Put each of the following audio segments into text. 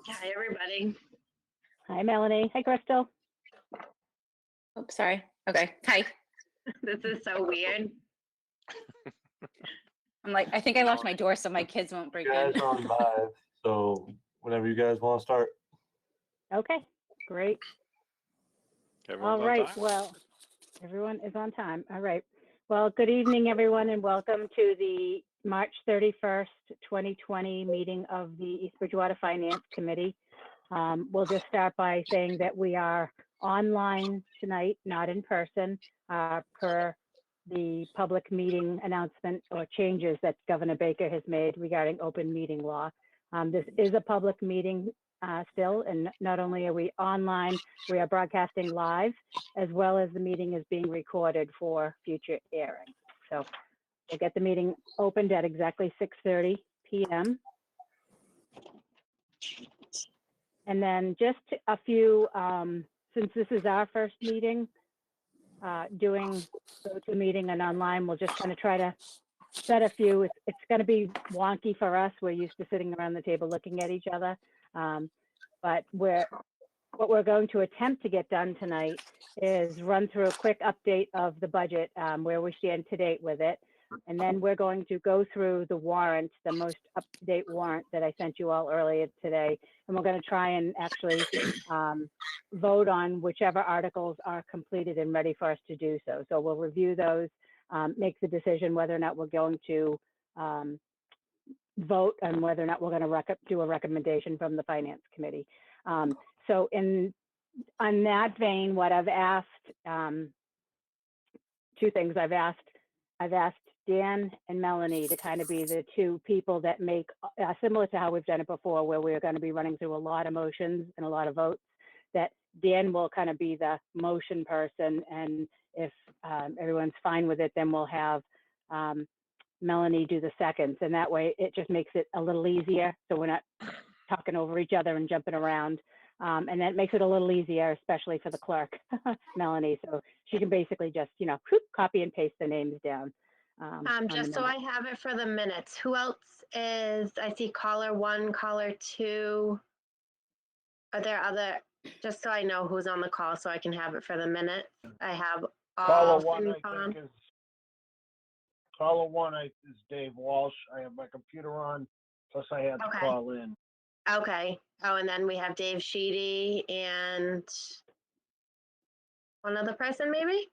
Hi, everybody. Hi, Melanie. Hi, Crystal. Oops, sorry. Okay. Hi. This is so weird. I'm like, I think I locked my door so my kids won't break You guys in. are on live, so whenever you guys want to start. Okay, great. Everyone's All on right. time? Well, everyone is on time. All right. Well, good evening, everyone, and welcome to the March 31st, 2020 meeting of the East Bridgewater Finance Committee. We'll just start by saying that we are online tonight, not in person, per the public meeting announcement or changes that Governor Baker has made regarding open meeting law. This is a public meeting still, and not only are we online, we are broadcasting live, as well as the meeting is being recorded for future airing. So we'll get the meeting opened at exactly 6:30 p.m. And then just a few, since this is our first meeting, doing GoToMeeting and online, we'll just kind of try to set a few. It's going to be wonky for us. We're used to sitting around the table looking at each other. But what we're going to attempt to get done tonight is run through a quick update of the budget, where we stand to date with it. And then we're going to go through the warrant, the most up-to-date warrant that I sent you all earlier today. And we're going to try and actually vote on whichever articles are completed and ready for us to do so. So we'll review those, make the decision whether or not we're going to vote and whether or not we're going to do a recommendation from the Finance Committee. So on that vein, what I've asked, two things I've asked Dan and Melanie to kind of be the two people that make, similar to how we've done it before, where we're going to be running through a lot of motions and a lot of votes, that Dan will kind of be the motion person. And if everyone's fine with it, then we'll have Melanie do the seconds. And that way it just makes it a little easier. So we're not talking over each other and jumping around. And that makes it a little easier, especially for the clerk, Melanie. So she can basically just, copy and paste the names down. Just so I have it for the minutes, who else is, I see caller 1, caller 2. Are there other, just so I know who's on the call so I can have it for the minutes. I have all FinCom. Caller one is Dave Walsh. I have my computer on, plus I had to call in. Okay. Oh, and then we have Dave Sheedy and one other person maybe?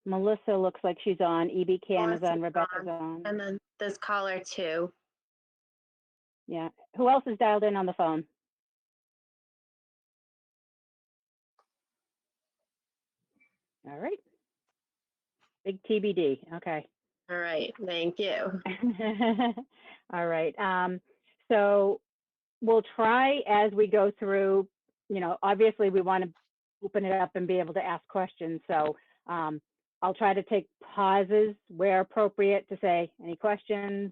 Melissa looks like she's on. EBCAM is on. Melissa's Rebecca's on. And then there's caller 2. Yeah. Who else is dialed in on the phone? All right. Big TBD. Okay. All right. Thank you. All right. So we'll try as we go through, obviously we want to open it up and be able to ask questions. So I'll try to take pauses where appropriate to say any questions.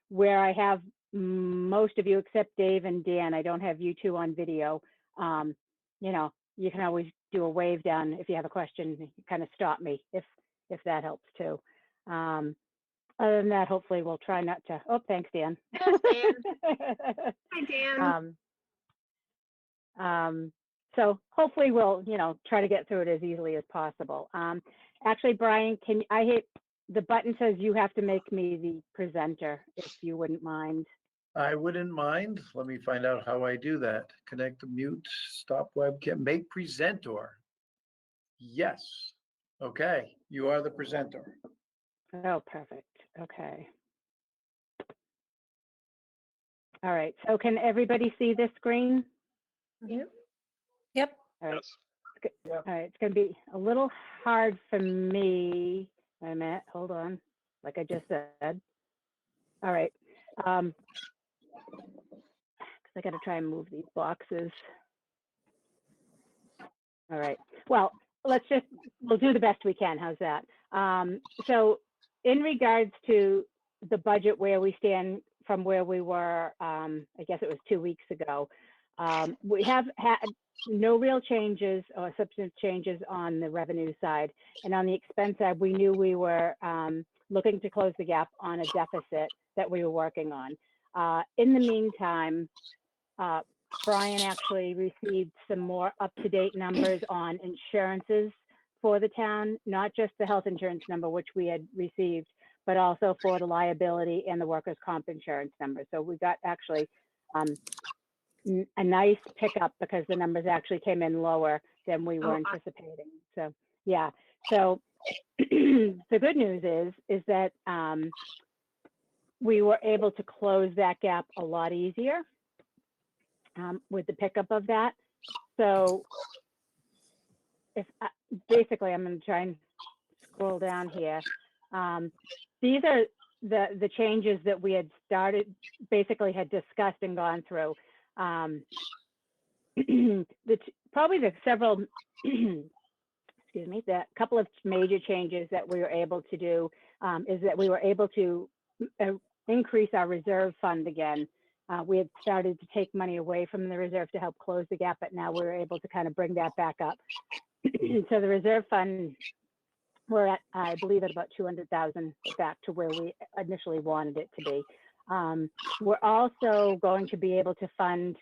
Where I have most of you except Dave and Dan, I don't have you two on video. You can always do a wave down if you have a question, kind of stop me if that helps too. Other than that, hopefully we'll try not to. Oh, thanks, Dan. Yes, Dan. Hi, Dan. So hopefully we'll, try to get through it as easily as possible. Actually, Brian, the button says you have to make me the presenter, if you wouldn't mind. I wouldn't mind. Let me find out how I do that. Connect to mute, stop webcam, make presenter. Yes. Okay, you are the presenter. Oh, perfect. Okay. All right. So can everybody see this screen? Yep. All right. Yes. All right. It's going to be a little hard for me. Wait a minute. Hold on. Like I just said. All right. 'Cause I got to try and move these boxes. All right. Well, we'll do the best we can. How's that? So in regards to the budget, where we stand from where we were, I guess it was 2 weeks ago, we have had no real changes or substantive changes on the revenue side. And on the expense side, we knew we were looking to close the gap on a deficit that we were working on. In the meantime, Brian actually received some more up-to-date numbers on insurances for the town, not just the health insurance number, which we had received, but also for the liability and the workers' comp insurance number. So we got actually a nice pickup because the numbers actually came in lower than we were anticipating. So, yeah. So the good news is that we were able to close that gap a lot easier with the pickup of that. So if basically, I'm going to try and scroll down here. These are the changes that we had started, basically had discussed and gone through. Probably the several, excuse me, the couple of major changes that we were able to do is that we were able to increase our reserve fund again. We had started to take money away from the reserve to help close the gap, but now we were able to kind of bring that back up. So the reserve fund, we're at, I believe, at about 200,000 back to where we initially wanted it to be. We're also going to be able to fund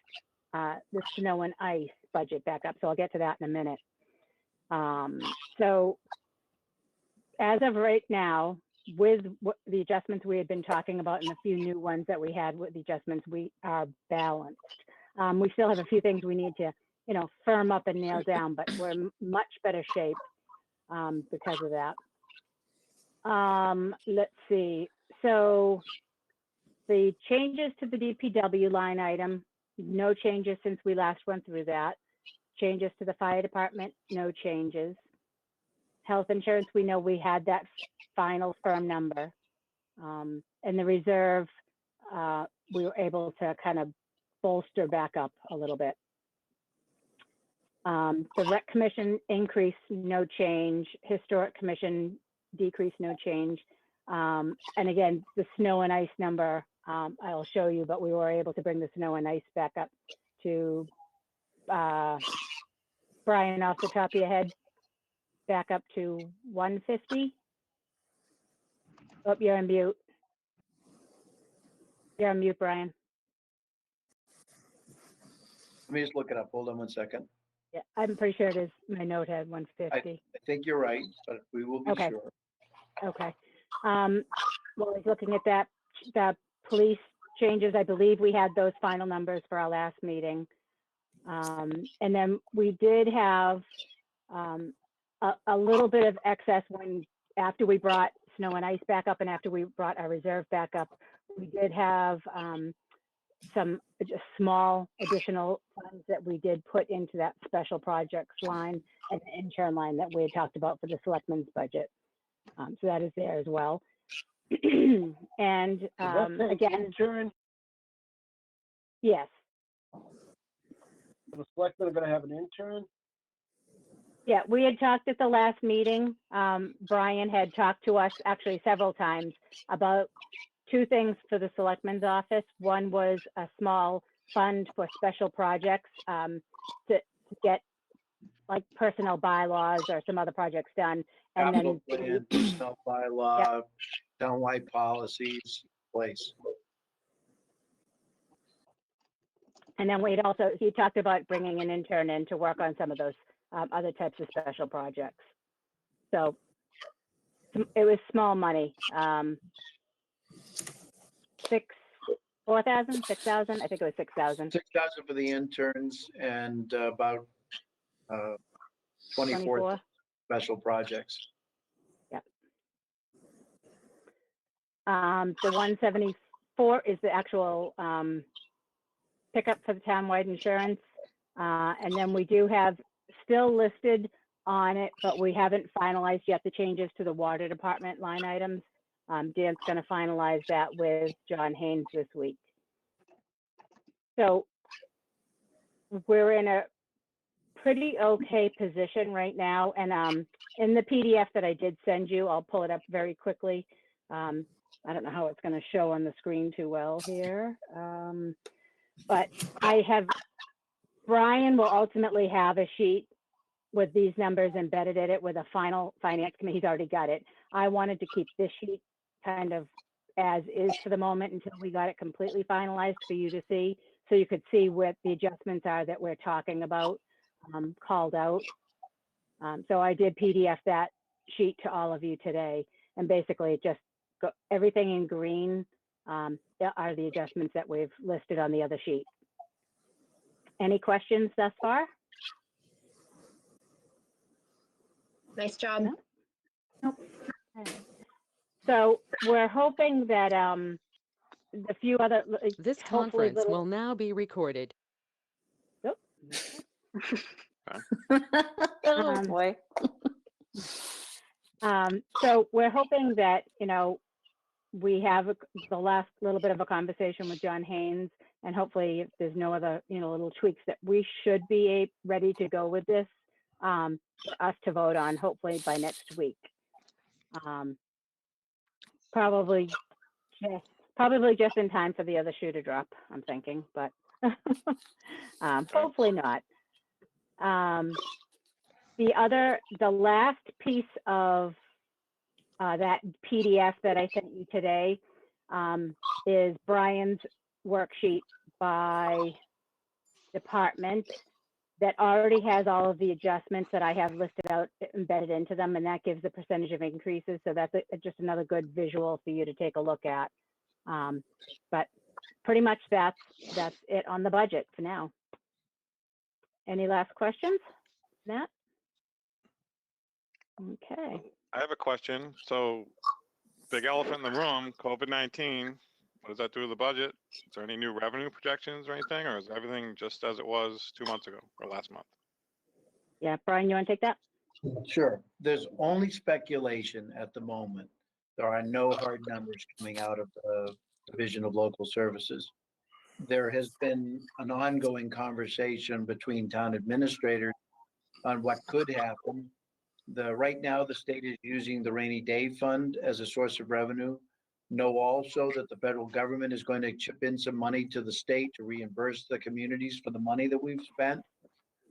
the snow and ice budget back up. So I'll get to that in a minute. So as of right now, with the adjustments we had been talking about and a few new ones that we had with the adjustments, we are balanced. We still have a few things we need to, firm up and nail down, but we're in much better shape because of that. Let's see. So the changes to the DPW line item, no changes since we last went through that. Changes to the fire department, no changes. Health insurance, we know we had that final firm number. And the reserve, we were able to kind of bolster back up a little bit. The rec commission increase, no change. Historic commission decrease, no change. And again, the snow and ice number, I'll show you, but we were able to bring the snow and ice back up to, Brian, off the top of your head, back up to 150. Oh, you're on mute. You're on mute, Brian. Let me just look it up. Hold on one second. Yeah, I'm pretty sure it is. My note had 150. I think you're right, but we will be Okay. sure. Okay. Well, I was looking at that, the police changes. I believe we had those final numbers for our last meeting. And then we did have a little bit of excess after we brought snow and ice back up and after we brought our reserve back up. We did have some just small additional funds that we did put into that special projects line and the intern line that we had talked about for the selectmen's budget. So that is there as well. And again, Intern, yes, the selectmen are gonna have an intern. yeah, we had talked at the last meeting. Brian had talked to us actually several times about two things for the selectmen's office. One was a small fund for special projects to get like personnel bylaws or some other projects done. And Capital then plan, personnel bylaw, townwide policies, place. And then he talked about bringing an intern in to work on some of those other types of special projects. So it was small money. 4,000, 6,000, I think it was 6,000. 6,000 for the interns and about 24 special projects. Yep. The 174 is the actual pickup for the townwide insurance. And then we do have still listed on it, but we haven't finalized yet the changes to the water department line items. Dan's going to finalize that with John Haynes this week. So we're in a pretty okay position right now. And in the PDF that I did send you, I'll pull it up very quickly. I don't know how it's going to show on the screen too well here. But Brian will ultimately have a sheet with these numbers embedded in it with a final finance committee. He's already got it. I wanted to keep this sheet kind of as is for the moment until we got it completely finalized for you to see. So you could see what the adjustments are that we're talking about, called out. So I did PDF that sheet to all of you today, and basically just everything in green are the adjustments that we've listed on the other sheet. Any questions thus far? Nice job. No? Nope. Okay. So we're hoping that the few other, This hopefully conference will now be recorded. Oh, boy. So we're hoping that, we have the last little bit of a conversation with John Haynes, and hopefully if there's no other, little tweaks, that we should be ready to go with this for us to vote on, hopefully by next week. Probably just in time for the other shoe to drop, I'm thinking, but hopefully not. The last piece of that PDF that I sent you today is Brian's worksheet by department that already has all of the adjustments that I have listed out embedded into them, and that gives the percentage of increases. So that's just another good visual for you to take a look at. But pretty much that's it on the budget for now. Any last questions, Matt? Okay. I have a question. So, big elephant in the room, COVID-19, what does that do to the budget? Is there any new revenue projections or anything, or is everything just as it was 2 months ago or last month? Yeah, Brian, you want to take that? Sure. There's only speculation at the moment. There are no hard numbers coming out of the Division of Local Services. There has been an ongoing conversation between town administrators on what could happen. Right now, the state is using the rainy day fund as a source of revenue. Know also that the federal government is going to chip in some money to the state to reimburse the communities for the money that we've spent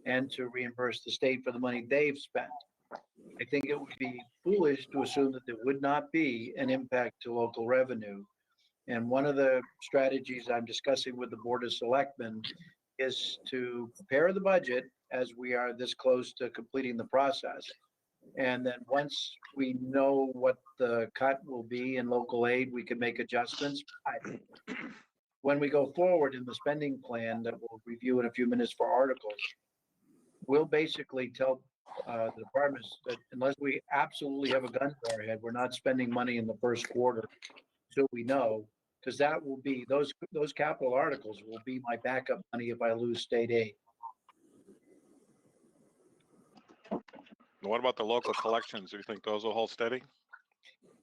and to reimburse the state for the money they've spent. I think it would be foolish to assume that there would not be an impact to local revenue. And one of the strategies I'm discussing with the Board of Selectmen is to prepare the budget as we are this close to completing the process. And then once we know what the cut will be in local aid, we can make adjustments. When we go forward in the spending plan that we'll review in a few minutes for articles, we'll basically tell the departments that unless we absolutely have a gun to our head, we're not spending money in the first quarter until we know, because that will be, those capital articles will be my backup money if I lose state aid. What about the local collections? Do you think those will hold steady?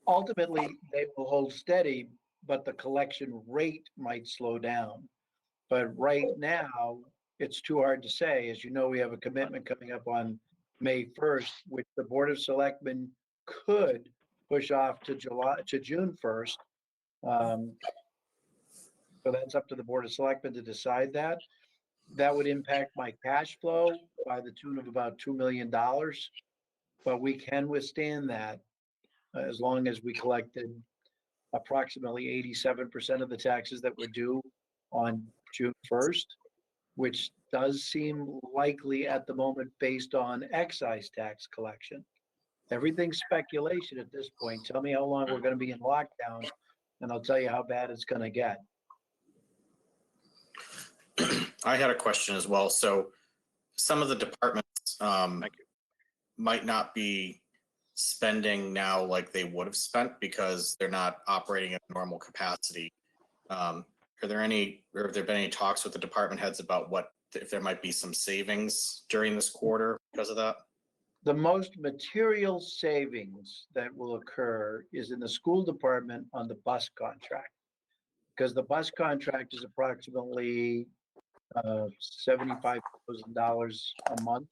Ultimately, they will hold steady, but the collection rate might slow down. But right now, it's too hard to say. As you know, we have a commitment coming up on May 1st, which the Board of Selectmen could push off to June 1st. So that's up to the Board of Selectmen to decide that. That would impact my cash flow by the tune of about $2 million. But we can withstand that as long as we collected approximately 87% of the taxes that were due on June 1st, which does seem likely at the moment based on excise tax collection. Everything's speculation at this point. Tell me how long we're going to be in lockdown, and I'll tell you how bad it's going to get. I had a question as well. So some of the departments might not be spending now like they would have spent because they're not operating at normal capacity. Have there been any talks with the department heads about if there might be some savings during this quarter because of that? The most material savings that will occur is in the school department on the bus contract, because the bus contract is approximately $75,000 a month.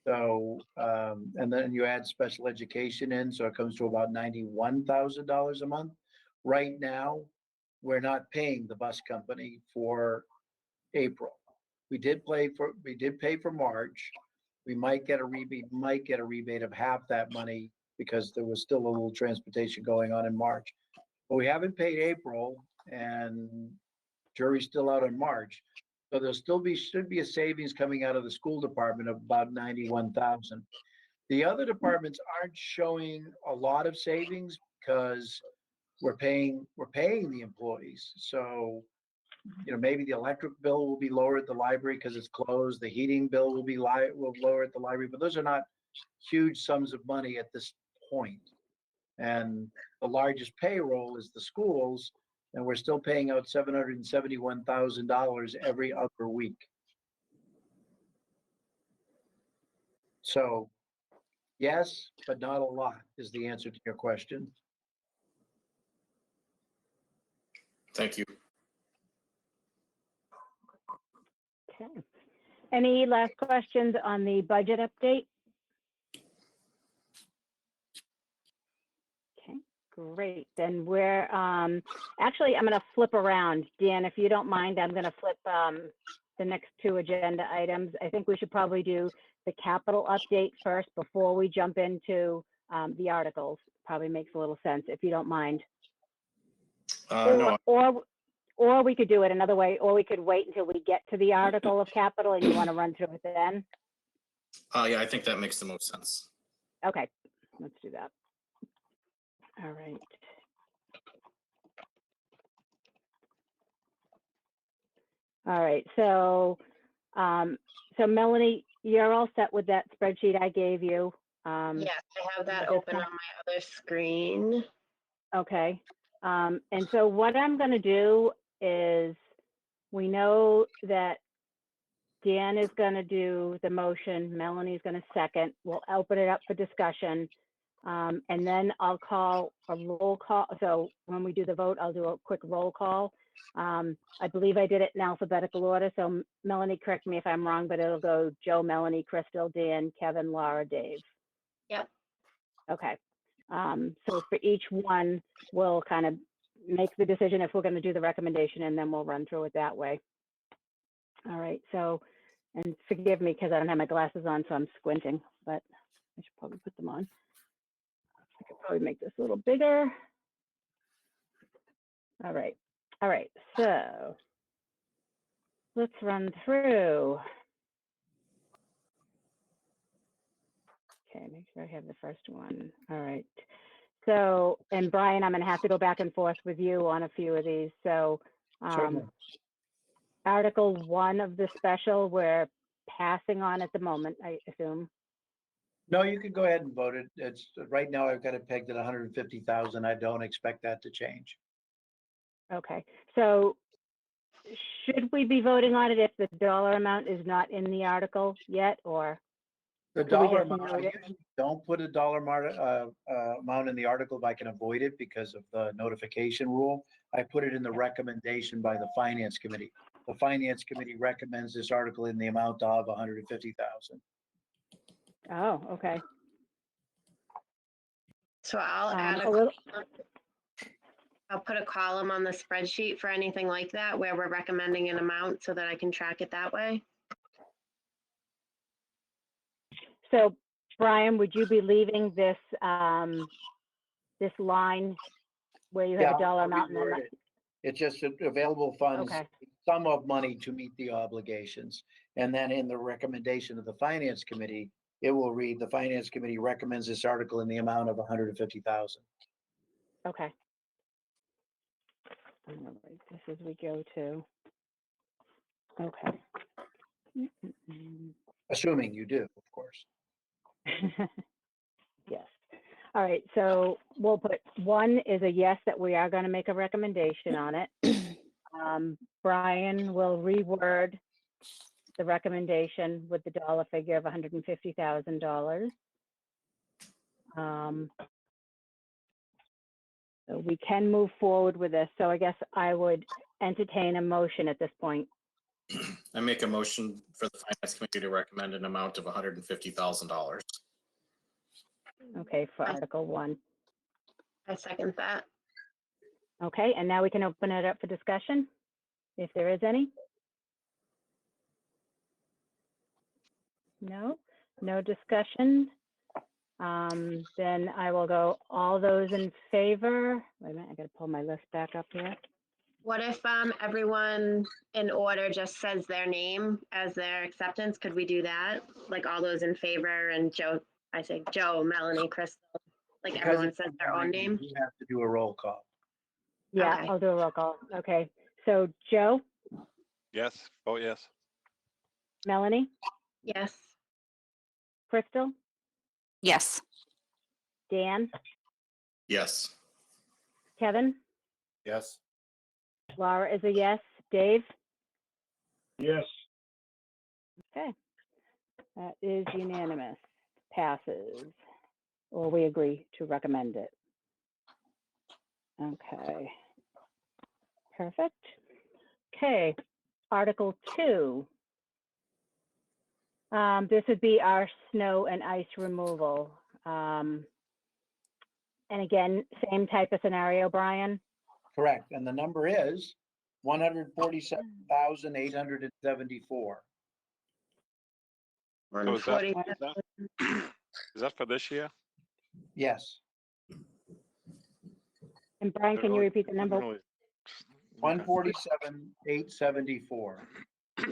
So, and then you add special education in, so it comes to about $91,000 a month. Right now, we're not paying the bus company for April. We did pay for March. We might get a rebate of half that money because there was still a little transportation going on in March. But we haven't paid April and jury's still out on March. So there'll still should be a savings coming out of the school department of about 91,000. The other departments aren't showing a lot of savings because we're paying the employees. So, maybe the electric bill will be lower at the library because it's closed. The heating bill will be lower at the library, but those are not huge sums of money at this point. And the largest payroll is the schools, and we're still paying out $771,000 every other week. So, yes, but not a lot is the answer to your question. Thank you. Okay. Any last questions on the budget update? Okay, great. Then we're, actually, I'm going to flip around. Dan, if you don't mind, I'm going to flip the next two agenda items. I think we should probably do the capital update first before we jump into the articles. Probably makes a little sense, if you don't mind. No, Or we could do it another way, or we could wait until we get to the article of capital and you want to run through it then? yeah, I think that makes the most sense. Okay, let's do that. All right. All right, so Melanie, you're all set with that spreadsheet I gave you? Yes, I have that this open one? on my other screen. Okay, and so what I'm going to do is, we know that Dan is going to do the motion, Melanie's going to second. We'll open it up for discussion, and then I'll call a roll call. So when we do the vote, I'll do a quick roll call. I believe I did it in alphabetical order. So Melanie, correct me if I'm wrong, but it'll go Joe, Melanie, Crystal, Dan, Kevin, Laura, Dave. Yep. Okay. So for each one, we'll kind of make the decision if we're going to do the recommendation, and then we'll run through it that way. All right. So, and forgive me because I don't have my glasses on, so I'm squinting, but I should probably put them on. I could probably make this a little bigger. All right. All right. So let's run through. Okay, make sure I have the first one. All right. So, and Brian, I'm going to have to go back and forth with you on a few of these. So, Certainly. Article 1 of the special, we're passing on at the moment, I assume. No, you can go ahead and vote it. It's right now I've got it pegged at 150,000. I don't expect that to change. Okay. So, should we be voting on it if the dollar amount is not in the article yet, or? The Could we dollar just amount, I note it? usually don't put a dollar amount in the article if I can avoid it because of the notification rule. I put it in the recommendation by the finance committee. The finance committee recommends this article in the amount of 150,000. Oh, okay. So I'll add a little, I'll put a column on the spreadsheet for anything like that where we're recommending an amount so that I can track it that way. so Brian, would you be leaving this, this line where you have Yeah, a dollar I'll amount? And then reword it. It's just available funds, Okay. sum of money to meet the obligations. And then in the recommendation of the finance committee, it will read, the finance committee recommends this article in the amount of 150,000. Okay. I'm gonna write this as we go to. Okay. Assuming you do, of course. Yes. All right. So we'll put 1 is a yes, that we are going to make a recommendation on it. Brian will reword the recommendation with the dollar figure of $150,000. So we can move forward with this. So I guess I would entertain a motion at this point. I make a motion for the finance committee to recommend an amount of $150,000. Okay, for Article 1. I second that. Okay, and now we can open it up for discussion, if there is any. No, no discussion. Then I will go all those in favor. Wait a minute, I gotta pull my list back up here. What if everyone in order just says their name as their acceptance? Could we do that? Like all those in favor and Joe, I say Joe, Melanie, Crystal, like Because everyone it's says their own name? You have to do a roll call. Yeah, Okay. I'll do a roll call. Okay, so Joe, Yes, vote yes. Melanie, Yes. Crystal, Yes. Dan, Yes. Kevin, Yes. Laura is a yes, Dave? Yes. Okay, that is unanimous, passes, or we agree to recommend it. Okay, perfect. Okay, Article 2. This would be our snow and ice removal. And again, same type of scenario, Brian? Correct. And the number is 147,874. So is that, 140. is that for this year? Yes, And Brian, can you repeat the number? Really- 147,874. I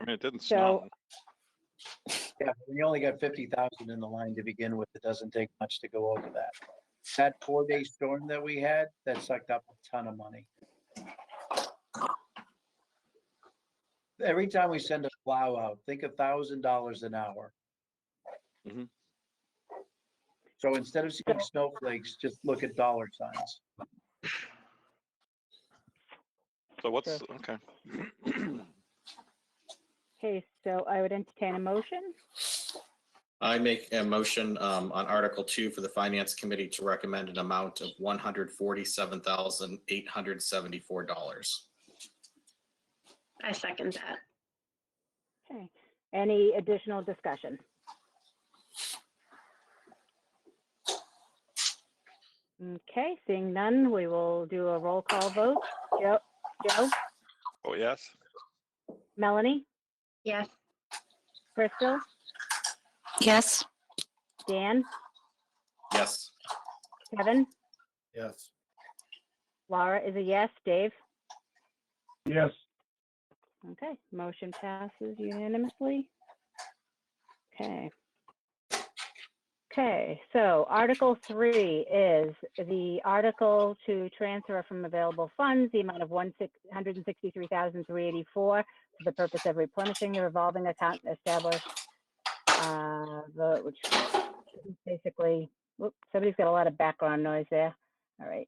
mean, it didn't So- snow. Yeah, we only got 50,000 in the line to begin with. It doesn't take much to go over that. That 4-day storm that we had, that sucked up a ton of money. Every time we send a plow out, think $1,000 an hour. Mhm. So instead of seeing snowflakes, just look at dollar signs. So what's, Sure. okay. Okay, so I would entertain a motion. I make a motion on Article 2 for the Finance Committee to recommend an amount of $147,874. I second that. Okay, any additional discussion? Okay, seeing none, we will do a roll call vote. Joe, Oh, yes. Melanie, Yes. Crystal, Yes. Dan, Yes. Kevin, Yes. Laura is a yes, Dave? Yes. Okay, motion passes unanimously. Okay. Okay, so Article 3 is the article to transfer from available funds the amount of $163,384 for the purpose of replenishing the revolving account established, which is basically, whoops, somebody's got a lot of background noise there. All right.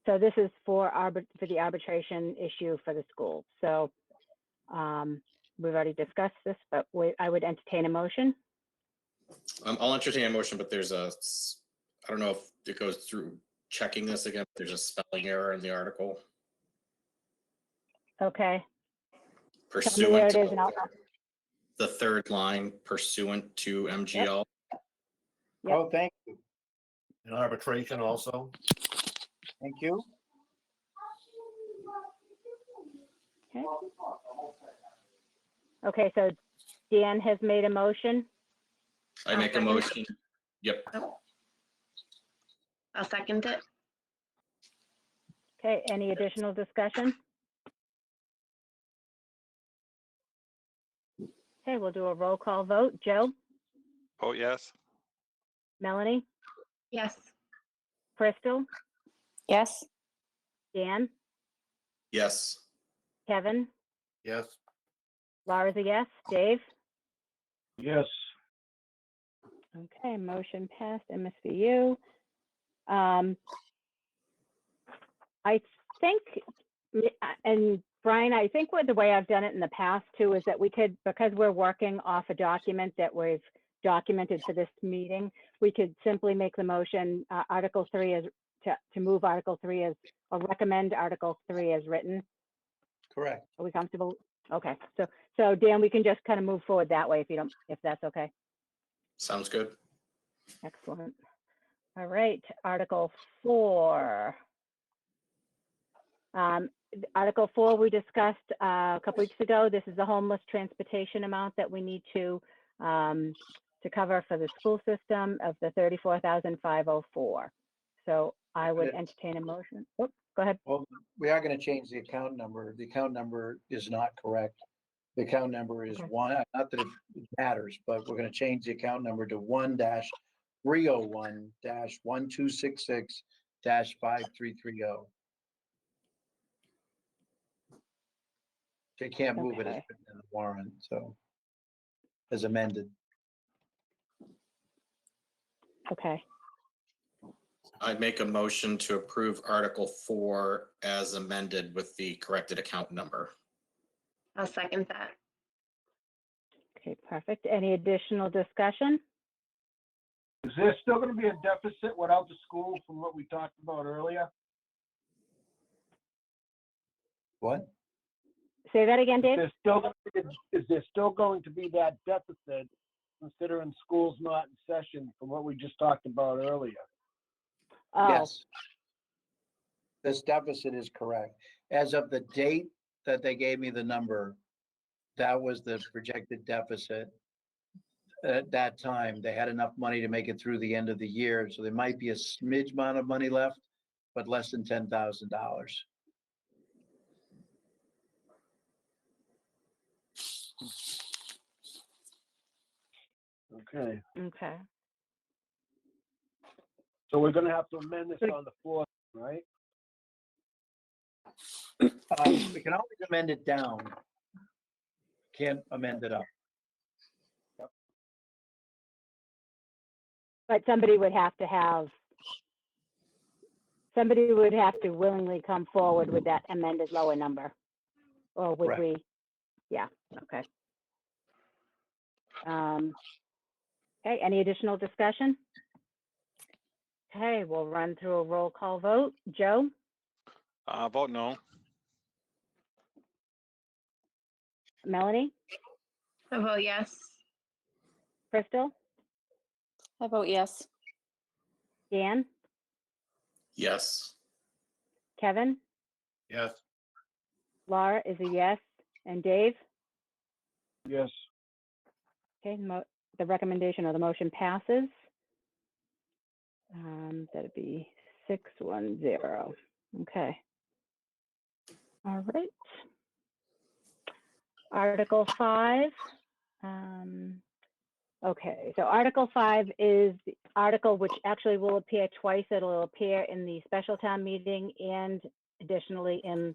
So this is for the arbitration issue for the school. So we've already discussed this, but I would entertain a motion. I'll entertain a motion, but there's I don't know if it goes through checking this again. There's a spelling error in the article. Okay. Tell me Pursuant where it to is, and the third line, pursuant to MGL. Yep. Oh, thank you. And arbitration also. Thank you. Okay. Okay, so Dan has made a motion. I make a motion. Yep. I'll second it. Okay, any additional discussion? Okay, we'll do a roll call vote. Joe, Oh, yes. Melanie, Yes. Crystal, Yes. Dan, Yes. Kevin, Yes. Laura's a yes, Dave? Yes. Okay, motion passed, MSVU. I think, and Brian, I think the way I've done it in the past too is that we could, because we're working off a document that we've documented for this meeting, we could simply make the motion, Article 3 as to move Article 3 as, or recommend Article 3 as written. Correct. Are we comfortable? Okay, so Dan, we can just kind of move forward that way if that's okay. Sounds good. Excellent. All right, Article 4. Article 4, we discussed a couple weeks ago. This is the homeless transportation amount that we need to cover for the school system of the $34,504. So I would entertain a motion. Oh, go ahead. Well, we are going to change the account number. The account number is not correct. The account number is Okay. one, not that it matters, but we're going to change the account number to 1-301-1266-5330. They can't move it as Okay. written in the warrant, so as amended. Okay. I'd make a motion to approve Article 4 as amended with the corrected account number. I'll second that. Okay, perfect. Any additional discussion? Is there still gonna be a deficit without the school from what we talked about earlier? What? Say that again, Dave? Is there still going to be that deficit considering school's not in session from what we just talked about earlier? Oh, Yes. This deficit is correct. As of the date that they gave me the number, that was the projected deficit. At that time, they had enough money to make it through the end of the year, so there might be a smidge amount of money left, but less than $10,000. Okay, okay. so we're gonna have to amend this on the floor, right? We can always amend it down. Can't amend it up. But somebody would have to willingly come forward with that amended lower number. Or would Correct. we? Yeah, okay. Okay, any additional discussion? Okay, we'll run through a roll call vote. Joe, Vote no. Melanie, I vote yes. Crystal, I vote yes. Dan, Yes. Kevin, Yes. Laura is a yes, and Dave? Yes. Okay, the recommendation or the motion passes. That'd be 610. Okay. All right. Article 5. Okay, so Article 5 is the article which actually will appear twice. It'll appear in the special town meeting and additionally in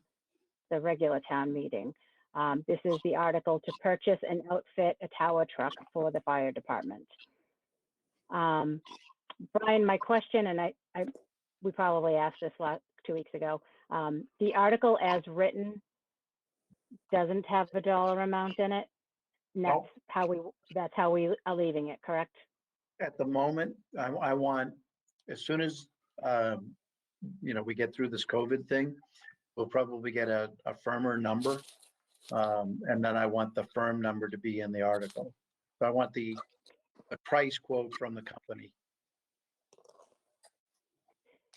the regular town meeting. This is the article to purchase and outfit a tower truck for the fire department. Brian, my question, and we probably asked this 2 weeks ago. The article as written doesn't have a dollar amount in it. And No. that's how we are leaving it, correct? At the moment, I want, as soon as, we get through this COVID thing, we'll probably get a firmer number. And then I want the firm number to be in the article. So I want the price quote from the company.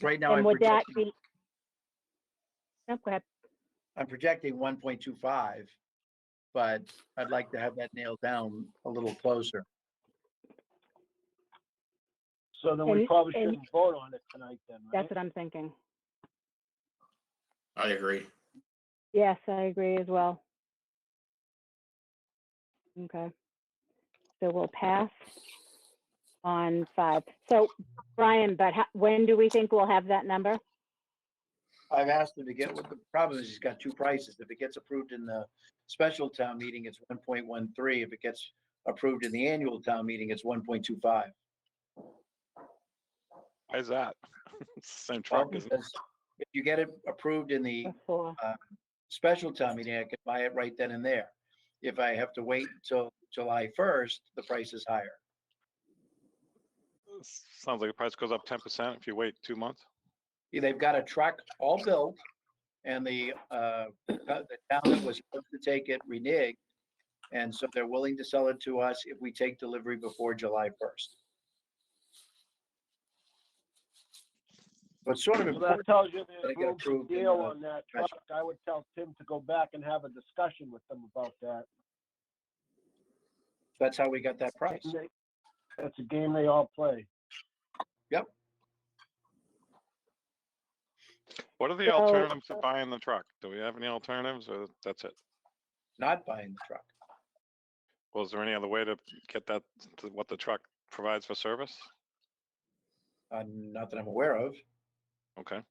Right now, And would that be? No, go ahead. I'm projecting 1.25, but I'd like to have that nailed down a little closer. So then we And- probably and- shouldn't vote on it tonight then, right? That's what I'm thinking. I agree. Yes, I agree as well. Okay. So we'll pass on 5. So Brian, but when do we think we'll have that number? I've asked him to get, what the problem is, he's got two prices. If it gets approved in the special town meeting, it's 1.13. If it gets approved in the annual town meeting, it's 1.25. Why is that? It's the same Well, truck, isn't it? because if you get it approved in the Before. special town meeting, I can buy it right then and there. If I have to wait until July 1st, the price is higher. Sounds like the price goes up 10% if you wait 2 months. They've got a truck all built, and the town that was supposed to take it reneged, and so they're willing to sell it to us if we take delivery before July 1st. But sort of So that important, tells you They the got approved in deal the on that truck. I would tell Tim to go back and have a discussion with them about that. that's how we got that price. That's a game they all play. What are the So- alternatives to buying the truck? Do we have any alternatives or that's it? Not buying the truck. Well, is there any other way to get that to what the truck provides for service? Not that I'm aware of. Okay.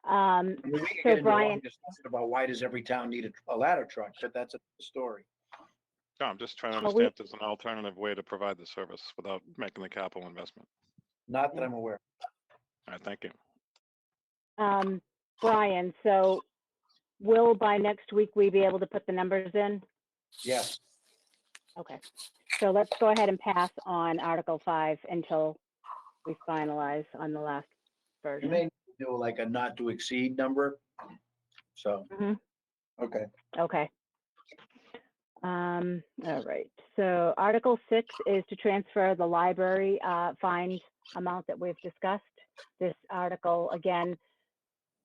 Um, I mean, we can So, get into a long Brian- discussion about why does every town need a ladder truck, but that's a story. No, I'm just trying to Well, we- understand if there's an alternative way to provide the service without making the capital investment. Not that I'm aware of. All right, thank you. Brian, so will by next week we be able to put the numbers in? Yes, Okay, so let's go ahead and pass on Article 5 until we finalize on the last you version. may do like a not to exceed number. So, Mhm. okay. Okay. All right, so Article 6 is to transfer the library fines amount that we've discussed. This article, again,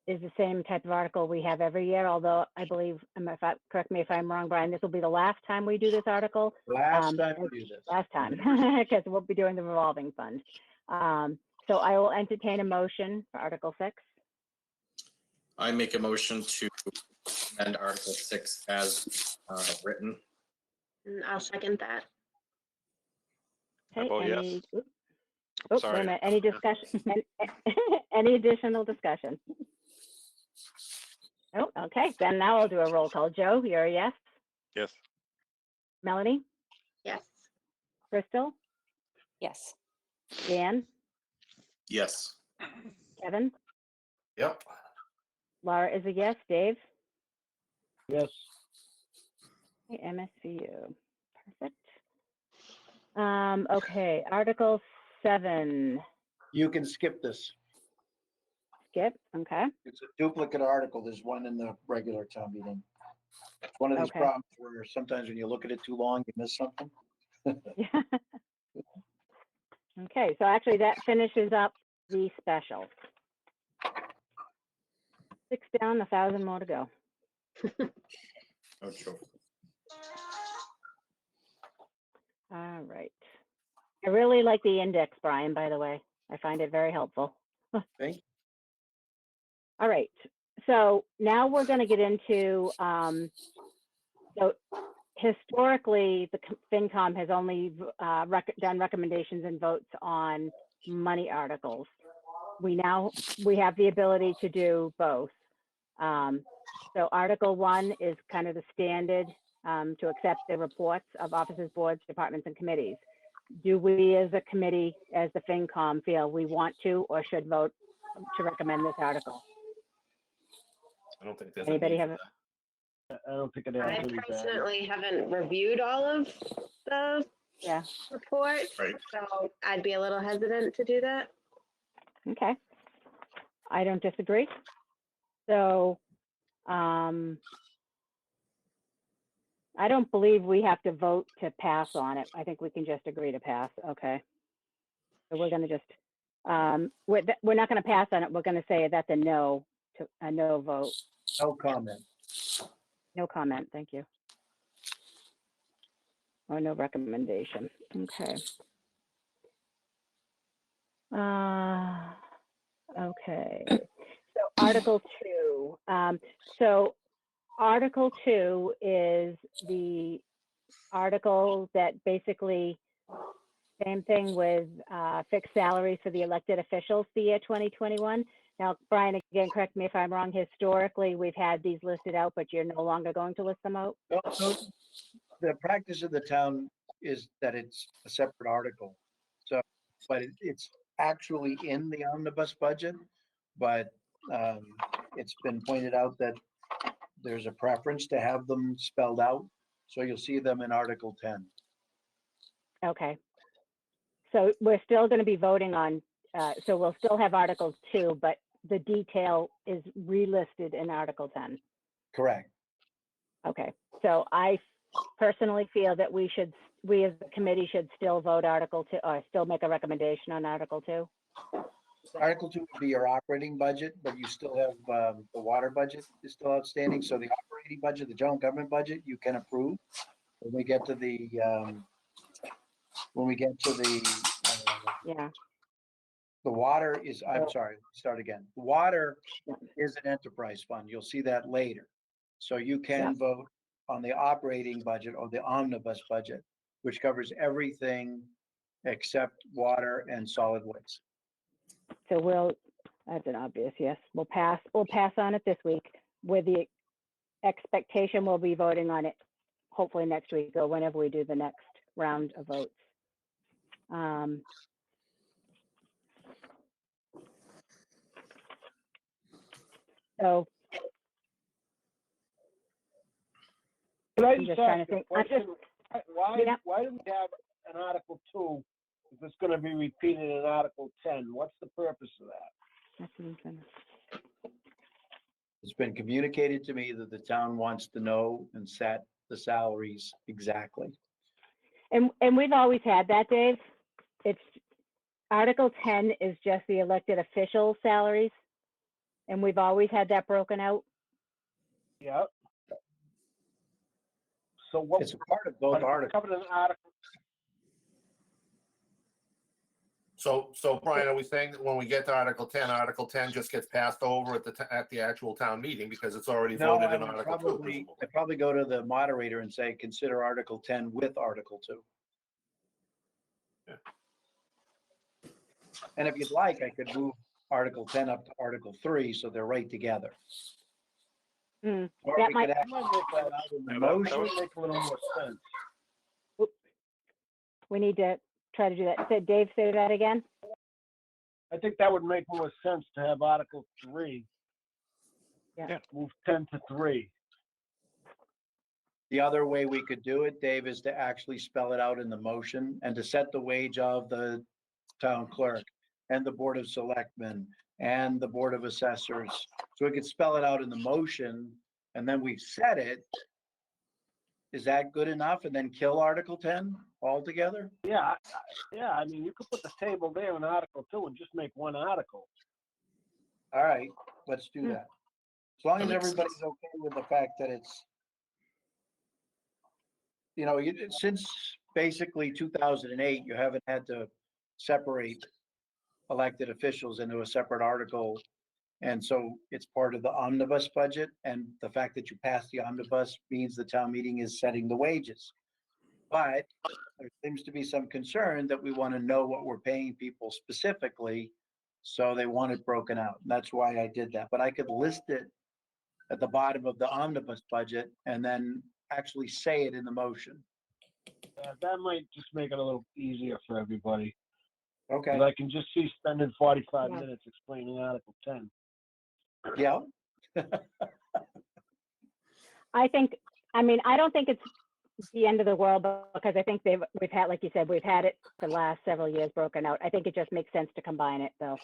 is the same type of article we have every year, although I believe, correct me if I'm wrong, Brian, this will be the last time we do this article. Last time we do this. Last time, because we'll be doing the revolving fund. So I will entertain a motion for Article 6. I make a motion to amend Article 6 as written. And I'll second that. I Okay, vote yes. any, oops, Oops, wait a sorry. minute, any discussion? Any additional discussion? Oh, okay, then now I'll do a roll call. Joe, you're a yes? Yes. Melanie? Yes. Crystal? Yes. Dan? Yes. Kevin? Yep. Laura is a yes. Dave? Yes. Okay, MSCU. Perfect. Okay, Article 7. You can skip this. Skip, okay. It's a duplicate article. There's one in the regular town meeting. It's one of these Okay. problems where sometimes when you look at it too long, you miss something. Okay, so actually that finishes up the special. 6 down, 1,000 more to go. Oh, sure. All right. I really like the index, Brian, by the way. I find it very helpful. Thank you. All right, so now we're going to get into, so historically, the FinCom has only done recommendations and votes on money articles. We have the ability to do both. So Article 1 is kind of the standard to accept the reports of offices, boards, departments, and committees. Do we as a committee, as the FinCom, feel we want to or should vote to recommend this article? I don't think there's. Anybody a need have for I don't think it I has any value. personally haven't reviewed all of the Yeah, reports, Right. so I'd be a little hesitant to do that. okay. I don't disagree. So, I don't believe we have to vote to pass on it. I think we can just agree to pass, okay. So we're gonna just, we're not gonna pass on it. We're gonna say that's a no vote. No comment. No comment, thank you. Or no recommendation, okay. Okay, so Article 2. So Article 2 is the article that basically, same thing with fixed salaries for the elected officials the year 2021. Now, Brian, again, correct me if I'm wrong, historically, we've had these listed out, but you're no longer going to list them out? No, the practice of the town is that it's a separate article. So, but it's actually in the omnibus budget, but it's been pointed out that there's a preference to have them spelled out. So you'll see them in Article 10. Okay. So we're still going to be voting on, so we'll still have Article 2, but the detail is relisted in Article 10. Correct. Okay, so I personally feel that we as the committee should still vote Article 2, or still make a recommendation on Article 2. Article 2 would be your operating budget, but you still have, the water budget is still outstanding. So the operating budget, the general government budget, you can approve. When we get to the, Yeah, the water is, I'm sorry, start again. Water Yeah. is an enterprise fund. You'll see that later. So you Yeah. can vote on the operating budget or the omnibus budget, which covers everything except water and solid waste. so that's an obvious yes. We'll pass on it this week with the expectation we'll be voting on it hopefully next week or whenever we do the next round of votes. So Can I I'm just just trying ask to a think. I just, question? Why Yeah. do we have an Article 2 if it's gonna be repeated in Article 10? What's the purpose of that? that's what I'm trying to- It's been communicated to me that the town wants to know and set the salaries exactly. And we've always had that, Dave. It's Article 10 is just the elected official salaries. And we've always had that broken out. Yeah. So what? It's a part of both but it's articles. covered in Article, So Brian, are we saying that when we get to Article 10 just gets passed over at the actual town meeting because it's already No, voted I in would Article 2? probably, presumably? I'd probably go to the moderator and say, consider Article 10 with Article 2. Yeah. And if you'd like, I could move Article 10 up to Article 3, so they're right together. Mm, Or That we might- could actually spell out in the Yeah, that motion. would- would make a little more sense. We need to try to do that. So Dave, say that again. I think that would make more sense to have Article 3. Yeah. Move 10 to 3. The other way we could do it, Dave, is to actually spell it out in the motion and to set the wage of the town clerk and the Board of Selectmen and the Board of Assessors. So we could spell it out in the motion and then we've said it. Is that good enough? And then kill Article 10 altogether? Yeah, I mean, you could put the table there in Article 2 and just make one article. All right, let's do that. As long as That makes everybody's okay with the fact that it's, since basically 2008, you haven't had to separate elected officials into a separate article. And so it's part of the omnibus budget. And the fact that you pass the omnibus means the town meeting is setting the wages. But there seems to be some concern that we want to know what we're paying people specifically. So they want it broken out. That's why I did that. But I could list it at the bottom of the omnibus budget and then actually say it in the motion. That might just make it a little easier for everybody. Okay, 'Cause I can just see spending 45 Yeah. minutes explaining Article 10. yeah, I don't think it's the end of the world because I think we've had, like you said, we've had it for the last several years broken out. I think it just makes sense to combine it though.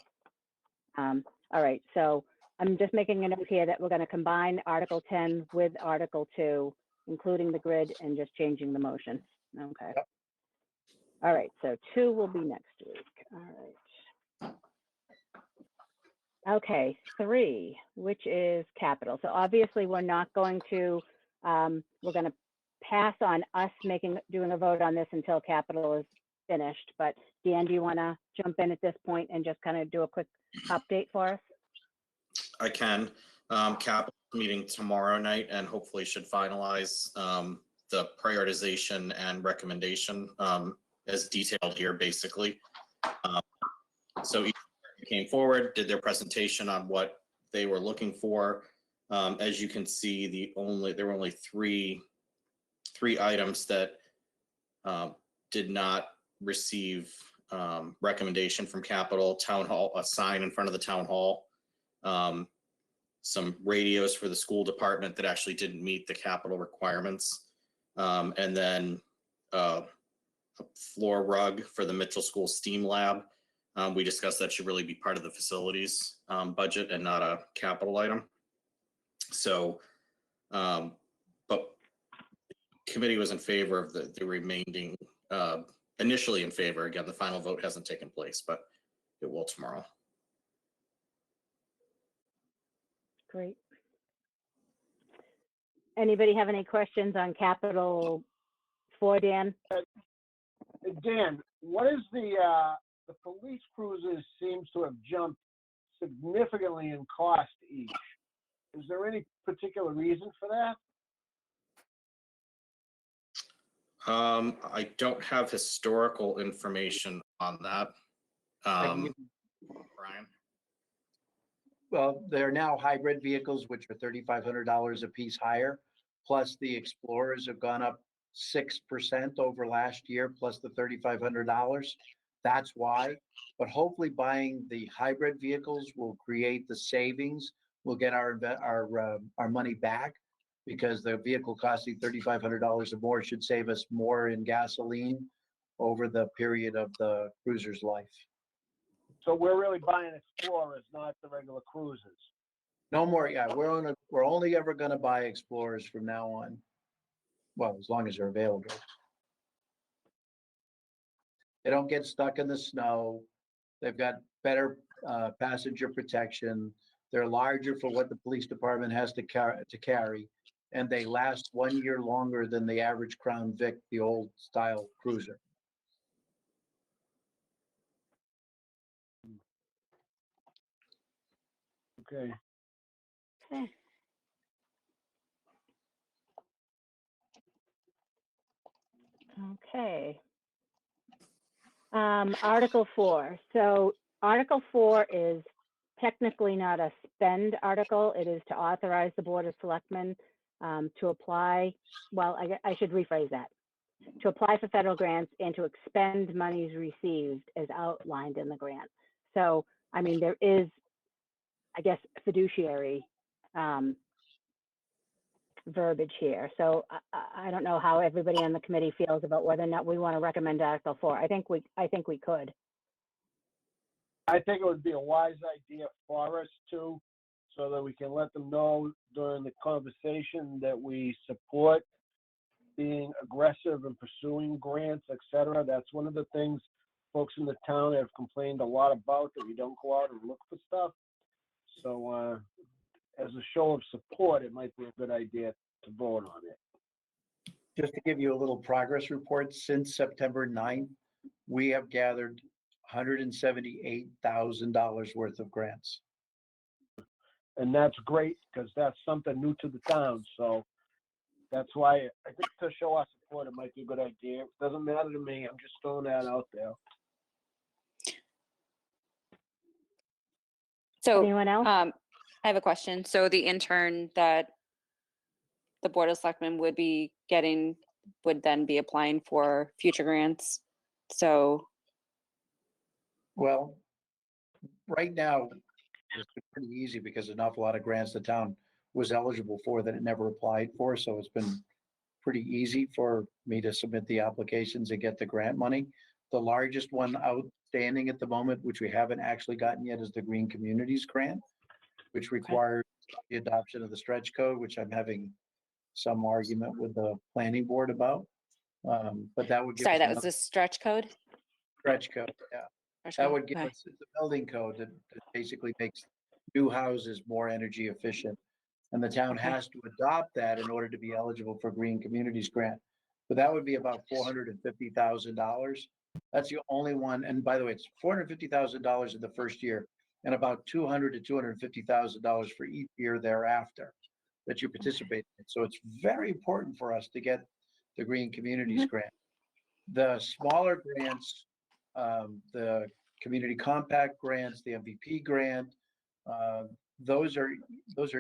All right, so I'm just making a note here that we're going to combine Article 10 with Article 2, including the grid and just changing the motion. Okay. Yep. All right, so 2 will be next week. All right. Okay, 3, which is capital. So obviously we're not going to, we're going to pass on us doing a vote on this until capital is finished. But Dan, do you want to jump in at this point and just kind of do a quick update for us? I can. Capital meeting tomorrow night and hopefully should finalize the prioritization and recommendation as detailed here, basically. So each came forward, did their presentation on what they were looking for. As you can see, there were only three items that did not receive recommendation from Capital. Town Hall, a sign in front of the town hall, some radios for the school department that actually didn't meet the Capital requirements, and then a floor rug for the Mitchell School STEAM lab. We discussed that should really be part of the facilities budget and not a capital item. So, but the committee was in favor of the remaining, initially in favor. Again, the final vote hasn't taken place, but it will tomorrow. Great. Anybody have any questions on Capital 4, Dan? Dan, what is the police cruisers seems to have jumped significantly in cost each. Is there any particular reason for that? I don't have historical information on that. I can give- Brian? Well, they're now hybrid vehicles, which are $3,500 a piece higher. Plus the Explorers have gone up 6% over last year, plus the $3,500. That's why. But hopefully buying the hybrid vehicles will create the savings. We'll get our money back because the vehicle costing $3,500 or more should save us more in gasoline over the period of the cruiser's life. So we're really buying Explorers, not the regular cruisers. No more, yeah, we're only ever gonna buy Explorers from now on. Well, as long as they're available. They don't get stuck in the snow. They've got better passenger protection. They're larger for what the police department has to carry. And they last 1 year longer than the average Crown Vic, the old style cruiser. Okay. Okay. Okay. Article 4. So Article 4 is technically not a spend article. It is to authorize the Board of Selectmen to apply, well, I should rephrase that, to apply for federal grants and to expend monies received as outlined in the grant. So, I mean, there is, I guess, fiduciary verbiage here. So I don't know how everybody on the committee feels about whether or not we want to recommend Article 4. I think we could. I think it would be a wise idea for us to, so that we can let them know during the conversation that we support being aggressive and pursuing grants, et cetera. That's one of the things folks in the town have complained a lot about, that we don't go out and look for stuff. So as a show of support, it might be a good idea to vote on it. Just to give you a little progress report, since September 9th, we have gathered $178,000 worth of grants. And that's great, because that's something new to the town. So that's why I think to show our support, it might be a good idea. It doesn't matter to me. I'm just throwing that out there. So, Anyone else? I have a question. So the intern that the Board of Selectmen would be getting would then be applying for future grants. So, Well, right now, it's been pretty easy because an awful lot of grants the town was eligible for that it never applied for. So it's been pretty easy for me to submit the applications and get the grant money. The largest one outstanding at the moment, which we haven't actually gotten yet, is the Green Communities Grant, which requires the adoption of the stretch code, which I'm having some argument with the planning board about. But that would give sorry, us that was enough the stretch code? stretch code, yeah. Stretch That code? would give Okay. us the building code that basically makes new houses more energy efficient. And the town Okay. has to adopt that in order to be eligible for Green Communities Grant. But that would be about $450,000. That's the only one. And by the way, it's $450,000 in the first year and about $200,000 to $250,000 for each year thereafter that you participate in. So it's very important for us to get the Green Communities Grant. The smaller grants, the Community Compact grants, the MVP grant, those are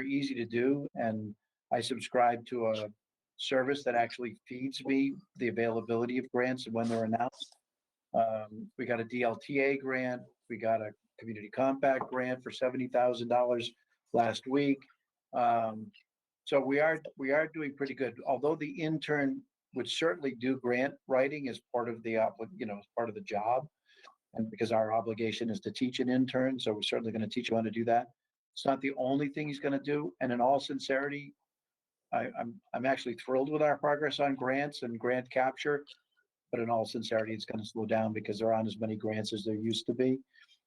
easy to do, and I subscribe to a service that actually feeds me the availability of grants and when they're announced. We got a DLTA grant, we got a Community Compact grant for $70,000 last week. So we are doing pretty good. Although the intern would certainly do grant writing as part of the as part of the job, and because our obligation is to teach an intern, so we're certainly going to teach him how to do that. It's not the only thing he's going to do. And in all sincerity, I'm actually thrilled with our progress on grants and grant capture. But in all sincerity, it's going to slow down because there aren't as many grants as there used to be.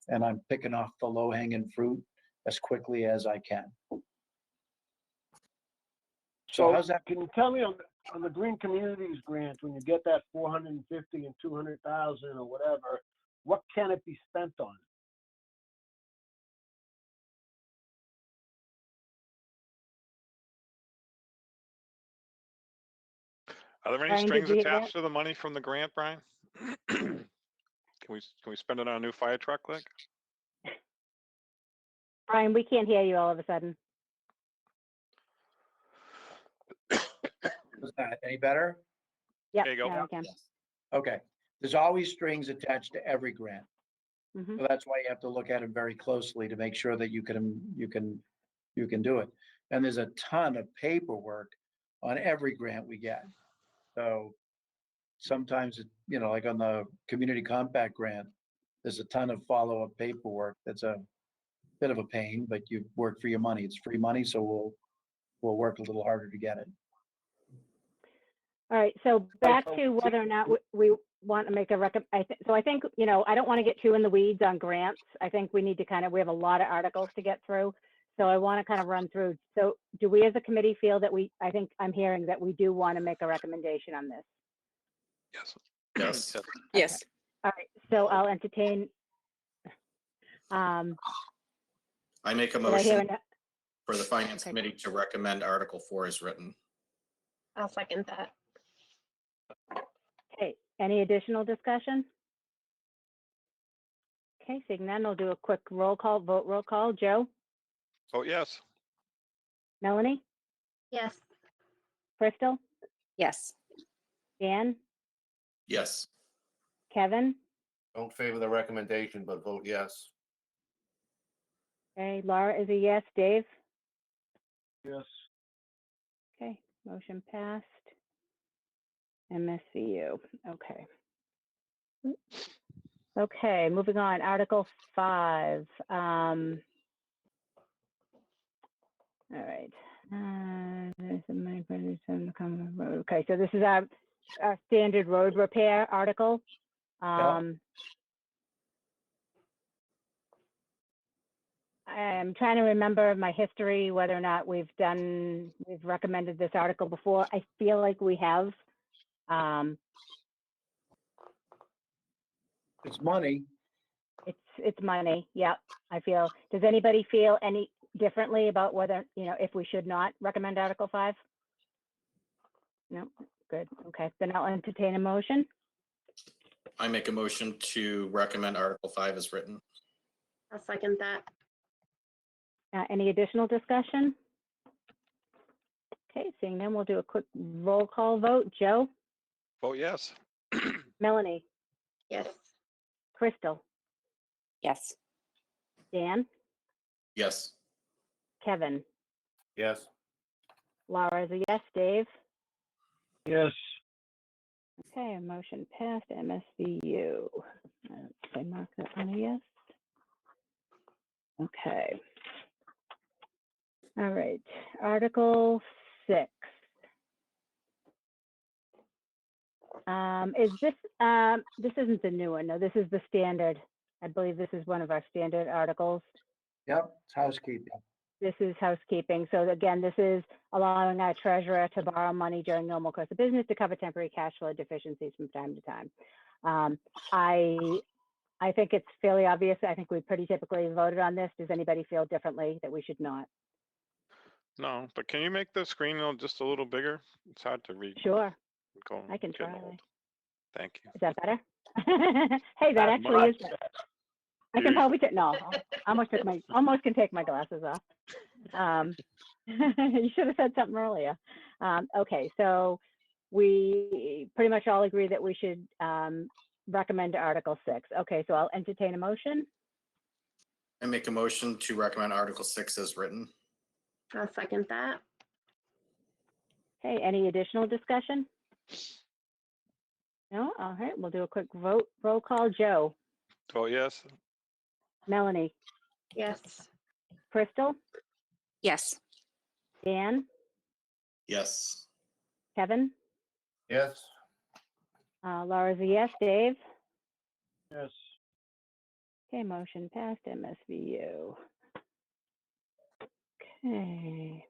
and I'm picking off the low hanging fruit as quickly as I can. So how's that? Can you tell me on the Green Communities grant, when you get that 450 and 200,000 or whatever, what can it be spent on? Are there any Brian, did strings you hear that? attached to the money from the grant, Brian? Can we spend it on a new fire truck, like? Brian, we can't hear you all of a sudden. Is that any better? Yeah, There you go. now we can. Okay. There's always strings attached to every grant. Mhm. So that's why you have to look at them very closely to make sure that you can do it. And there's a ton of paperwork on every grant we get. So sometimes, like on the community compact grant, there's a ton of follow-up paperwork. That's a bit of a pain, but you work for your money. It's free money, so we'll work a little harder to get it. All right, so back so to whether or not we want to make a so I think, I don't want to get too in the weeds on grants. I think we need to we have a lot of articles to get through. So I want to kind of run through. So do we as a committee feel that I think I'm hearing that we do want to make a recommendation on this? Yes. Yes. Yes. All right, so I'll entertain. I make a Did I hear motion an- for the finance Okay. committee to recommend Article 4 as written. I'll second that. Okay, any additional discussion? Okay, seeing none, I'll do a quick roll call. Joe, Oh, yes. Melanie, Yes. Crystal, Yes. Dan, Yes. Kevin, Don't favor the recommendation, but vote yes. okay, Laura is a yes, Dave, Yes. okay, motion passed. MSCU, okay. Okay, moving on, Article 5. All right. Okay, so this is our standard road repair article. I'm trying to remember my history, whether or not we've recommended this article before. I feel like we have. It's money. It's money. Yep. I feel. Does anybody feel any differently about whether, if we should not recommend Article 5? No. Good. Okay. Then I'll entertain a motion. I make a motion to recommend Article 5 as written. I'll second that. Any additional discussion? Okay. Seeing none, we'll do a quick roll call vote. Joe, Vote yes. Melanie, Yes. Crystal, Yes. Dan, Yes. Kevin, Yes. Laura is a yes. Dave. Yes. Okay, motion passed. MSVU. I mark that one a yes. Okay. All right. Article 6. Is this isn't the new one? No, this is the standard. I believe this is one of our standard articles. Yep, it's housekeeping. This is housekeeping. So again, this is allowing our treasurer to borrow money during normal course of business to cover temporary cash flow deficiencies from time to time. I think it's fairly obvious. I think we pretty typically voted on this. Does anybody feel differently that we should not? No, but can you make the screen just a little bigger? It's hard to read. Sure, Going- I can getting try. old. Thank you. Is that better? Hey, that actually is better. I can probably no. Almost can take my glasses off. You should have said something earlier. Okay, so we pretty much all agree that we should recommend Article 6. Okay, so I'll entertain a motion. I make a motion to recommend Article 6 as written. I'll second that. Okay, any additional discussion? No? All right, we'll do a quick vote. Roll call. Joe, Vote yes. Melanie, Yes. Crystal, Yes. Dan, Yes. Kevin, Yes. Laura's a yes. Dave? Yes. Okay, motion passed, MSVU. Okay.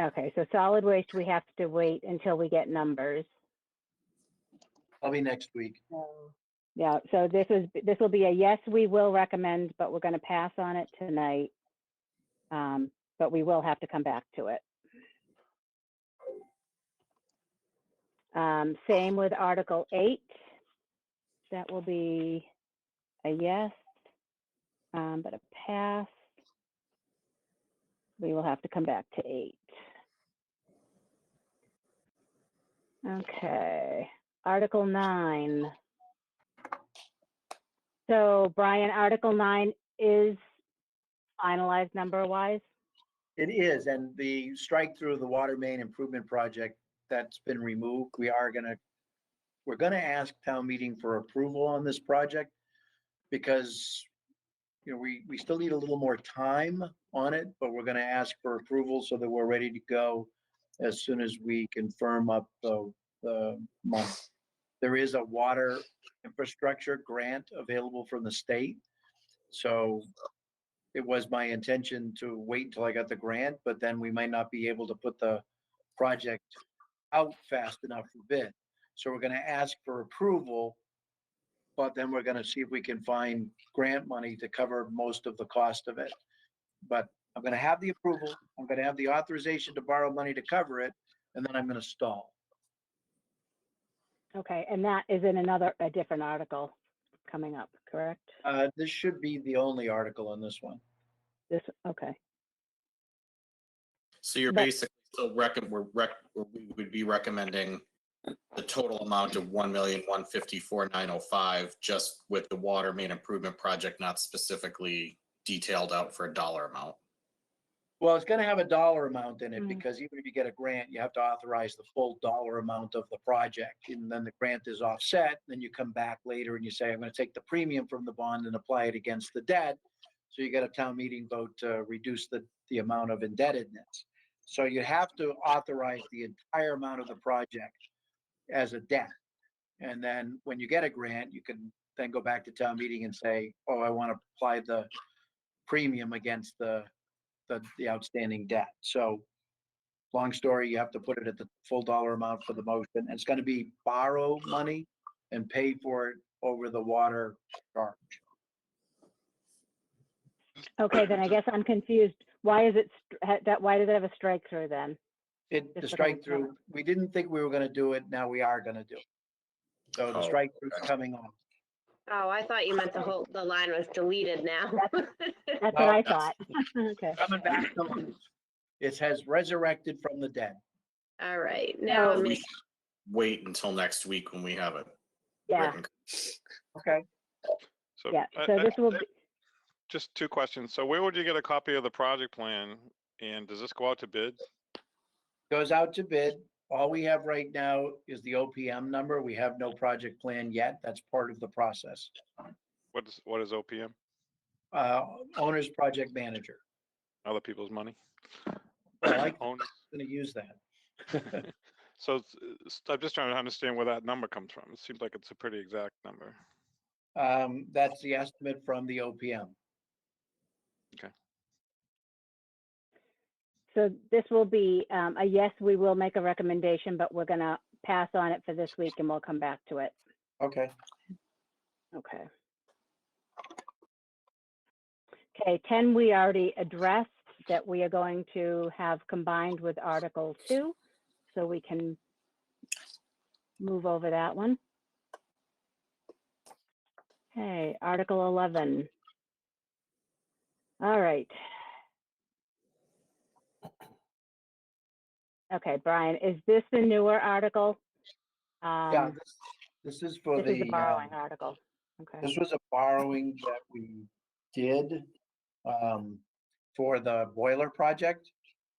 Okay, so solid waste, we have to wait until we get numbers. I'll be next week. Yeah, so this will be a yes, we will recommend, but we're gonna pass on it tonight. But we will have to come back to it. Same with Article 8. That will be a yes, but a pass. We will have to come back to 8. Okay, Article 9. So Brian, Article 9 is finalized number-wise? It is, and the strike through the water main improvement project, that's been removed. We're gonna ask town meeting for approval on this project because, you know, we still need a little more time on it, but we're gonna ask for approval so that we're ready to go as soon as we can firm up the money. There is a water infrastructure grant available from the state. So it was my intention to wait until I got the grant, but then we might not be able to put the project out fast enough for bid. So we're gonna ask for approval, but then we're gonna see if we can find grant money to cover most of the cost of it. But I'm gonna have the approval, I'm gonna have the authorization to borrow money to cover it, and then I'm gonna stall. Okay, and that is in a different article coming up, correct? This should be the only article on this one. Okay. So you're But- basically still we would be recommending the total amount of 1,154,905, just with the water main improvement project not specifically detailed out for a dollar amount. Well, it's gonna have a dollar amount in it Mm. because even if you get a grant, you have to authorize the full dollar amount of the project. And then the grant is offset, then you come back later and you say, I'm gonna take the premium from the bond and apply it against the debt. So you get a town meeting vote to reduce the amount of indebtedness. So you have to authorize the entire amount of the project as a debt. And then when you get a grant, you can then go back to town meeting and say, oh, I want to apply the premium against the outstanding debt. So long story, you have to put it at the full dollar amount for the motion. It's going to be borrow money and pay for it over the water charge. Okay, then I guess I'm confused. Why is it, why does it have a strike through then? The Just to strike confirm. through, we didn't think we were going to do it. Now we are going to do it. So the Oh, strike through is coming on. Oh, I thought you meant the line was deleted now. That's what I thought. Okay. Coming back to life. It has resurrected from the dead. All right, now Oh. it We makes should wait until next week when we have it. Yeah, written. Okay. So, yeah. So this will be, just two questions. So where would you get a copy of the project plan? And does this go out to bid? Goes out to bid. All we have right now is the OPM number. We have no project plan yet. That's part of the process. What is OPM? Owner's project manager. Other people's money? Well, I'm Owners. gonna use that. So I'm just trying to understand where that number comes from. It seems like it's a pretty exact number. That's the estimate from the OPM. so this will be a yes, we will make a recommendation, but we're gonna pass on it for this week and we'll come back to it. Okay. Okay. Okay, 10, we already addressed that we are going to have combined with Article 2, so we can move over that one. Okay, Article 11. All right. Okay, Brian, is this the newer article? Yeah, this is for This is the the, borrowing article. Okay. this was a borrowing that we did for the boiler project.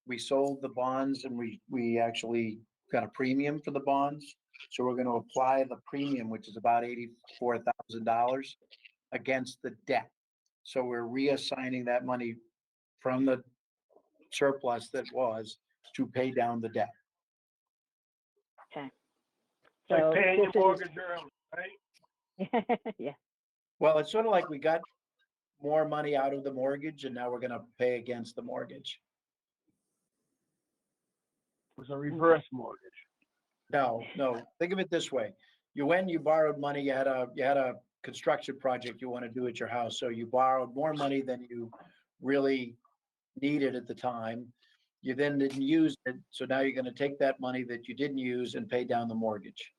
We sold the bonds and we actually got a premium for the bonds. So we're gonna apply the premium, which is about $84,000 against the debt. So we're reassigning that money from the surplus that was to pay down the debt. Okay. Like So paying this your is- mortgage early, right? Yeah, Well, it's sort of like we got more money out of the mortgage and now we're gonna pay against the mortgage. It was a reverse mortgage. No, think of it this way. You went, you borrowed money, you had a construction project you want to do at your house, so you borrowed more money than you really needed at the time. You then didn't use it, so now you're gonna take that money that you didn't use and pay down the mortgage.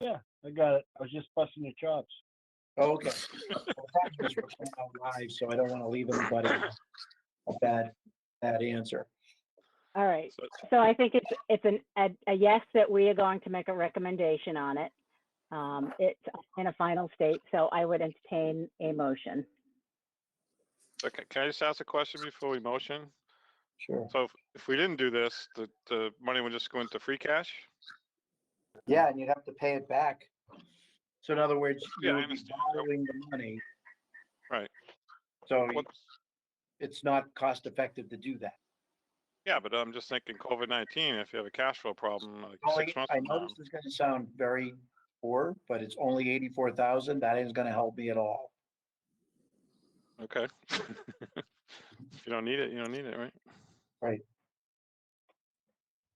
Yeah, I got it. I was just busting your chops. Oh, okay. Well, the problem is we're going out live, so I don't want to leave anybody a bad answer. all right. So- So I think it's a yes that we are going to make a recommendation on it. It's in a final state, so I would entertain a motion. Okay, can I just ask a question before we motion? Sure. So if we didn't do this, the money would just go into free cash? Yeah, and you'd have to pay it back. So in other words, Yeah, you I would be understand. borrowing the money. Right. So What's- it's not cost effective to do that. Yeah, but I'm just thinking COVID-19, if you have a cash flow problem, like Only, 6 months I from know now. this is gonna sound very poor, but it's only 84,000. That ain't gonna help me at all. Okay. If you don't need it, you don't need it, right? Right.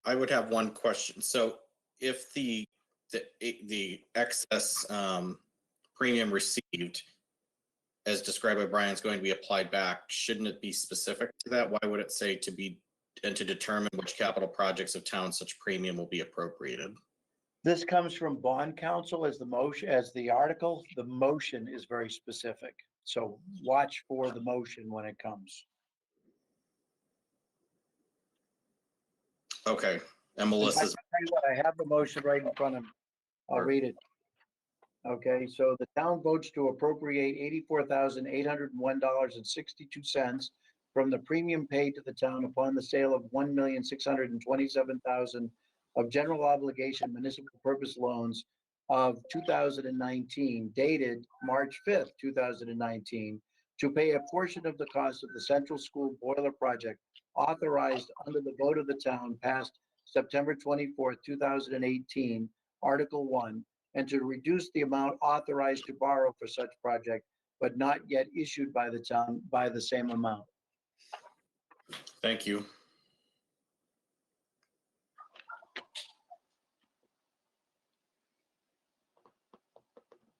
I would have one question. So if the excess premium received, as described by Brian, is going to be applied back, shouldn't it be specific to that? Why would it say to be, and to determine which capital projects of town such premium will be appropriated? This comes from bond counsel as the motion, as the article. The motion is very specific. So watch for the motion when it comes. Okay, and I Melissa's, tell you what, I have the motion right in front of me. I'll Sure. read it. Okay, so the town votes to appropriate $84,801.62 from the premium paid to the town upon the sale of 1,627,000 of general obligation municipal purpose loans of 2019, dated March 5th, 2019, to pay a portion of the cost of the central school boiler project authorized under the vote of the town passed September 24th, 2018, Article 1, and to reduce the amount authorized to borrow for such project, but not yet issued by the town by the same amount. thank you.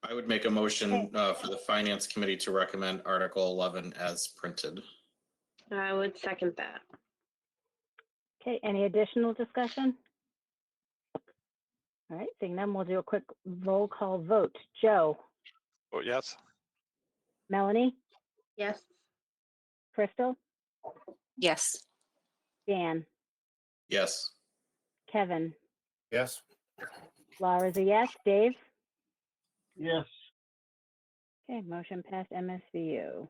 I would make a motion for the Finance Committee to recommend Article 11 as printed. I would second that. Okay, any additional discussion? All right, seeing none, we'll do a quick roll call vote. Joe, Oh, yes. Melanie, Yes. Crystal, Yes. Dan, Yes. Kevin, Yes. Laura's a yes, Dave? Yes. Okay, motion passed MSVU.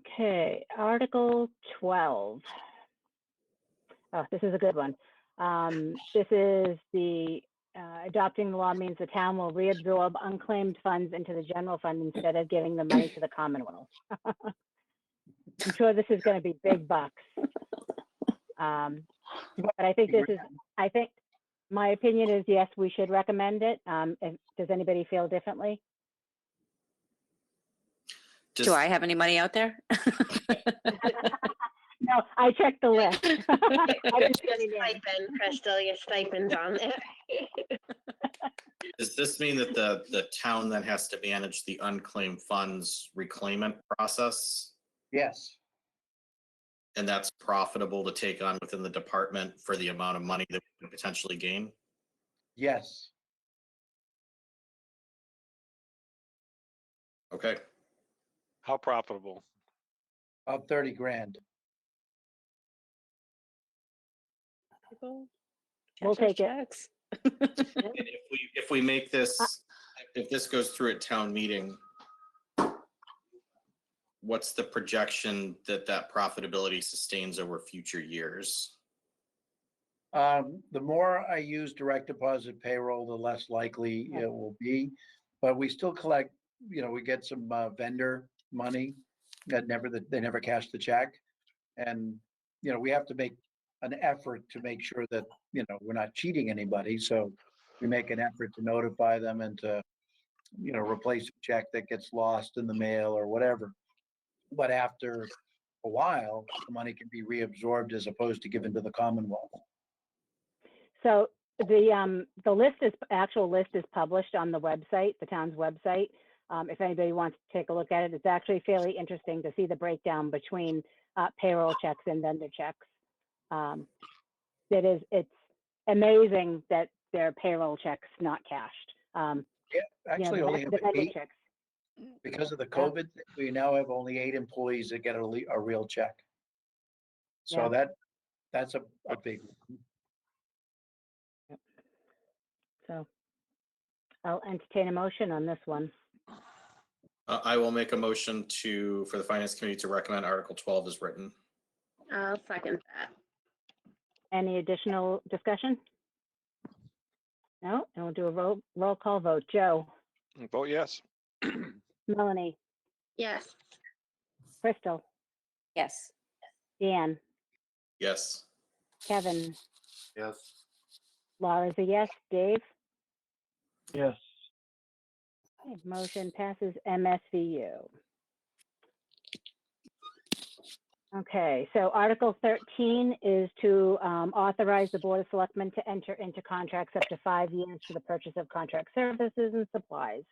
Okay, Article 12. Oh, this is a good one. This is the adopting the law means the town will reabsorb unclaimed funds into the general fund instead of giving the money to the Commonwealth. I'm sure this is going to be big bucks. But I think this is, I think my opinion is yes, we should recommend it. Does anybody feel differently? Do Just- I have any money out there? No, I checked the list. I just Your getting in. stipend, Crystal, your stipend's on there. Does this mean that the town then has to manage the unclaimed funds reclaimment process? Yes, And that's profitable to take on within the department for the amount of money that we could potentially gain? yes. Okay, How profitable? Up 30 grand. We'll take it. and if we make this, if this goes through at town meeting, what's the projection that that profitability sustains over future years? The more I use direct deposit payroll, the less likely it will be. But we still collect, we get some vendor money that they never cash the check. And, we have to make an effort to make sure that, we're not cheating anybody. So we make an effort to notify them and to, replace a check that gets lost in the mail or whatever. But after a while, the money can be reabsorbed as opposed to given to the Commonwealth. So the actual list is published on the website, the town's website. If anybody wants to take a look at it, it's actually fairly interesting to see the breakdown between payroll checks and vendor checks. It's amazing that there are payroll checks not cashed. Actually, only have the vendor 8 checks. because of the COVID. We now have only 8 employees that get a real check. So Yeah. that's a big. So I'll entertain a motion on this one. I will make a motion for the Finance Committee to recommend Article 12 as written. I'll second that. Any additional discussion? No, and we'll do a roll call vote. Joe, Vote yes. Melanie, Yes. Crystal, Yes. Dan, Yes. Kevin, Yes. Laura's a yes, Dave. Yes. Okay, motion passes MSVU. Okay, so Article 13 is to authorize the Board of Selectmen to enter into contracts up to 5 years for the purchase of contract services and supplies.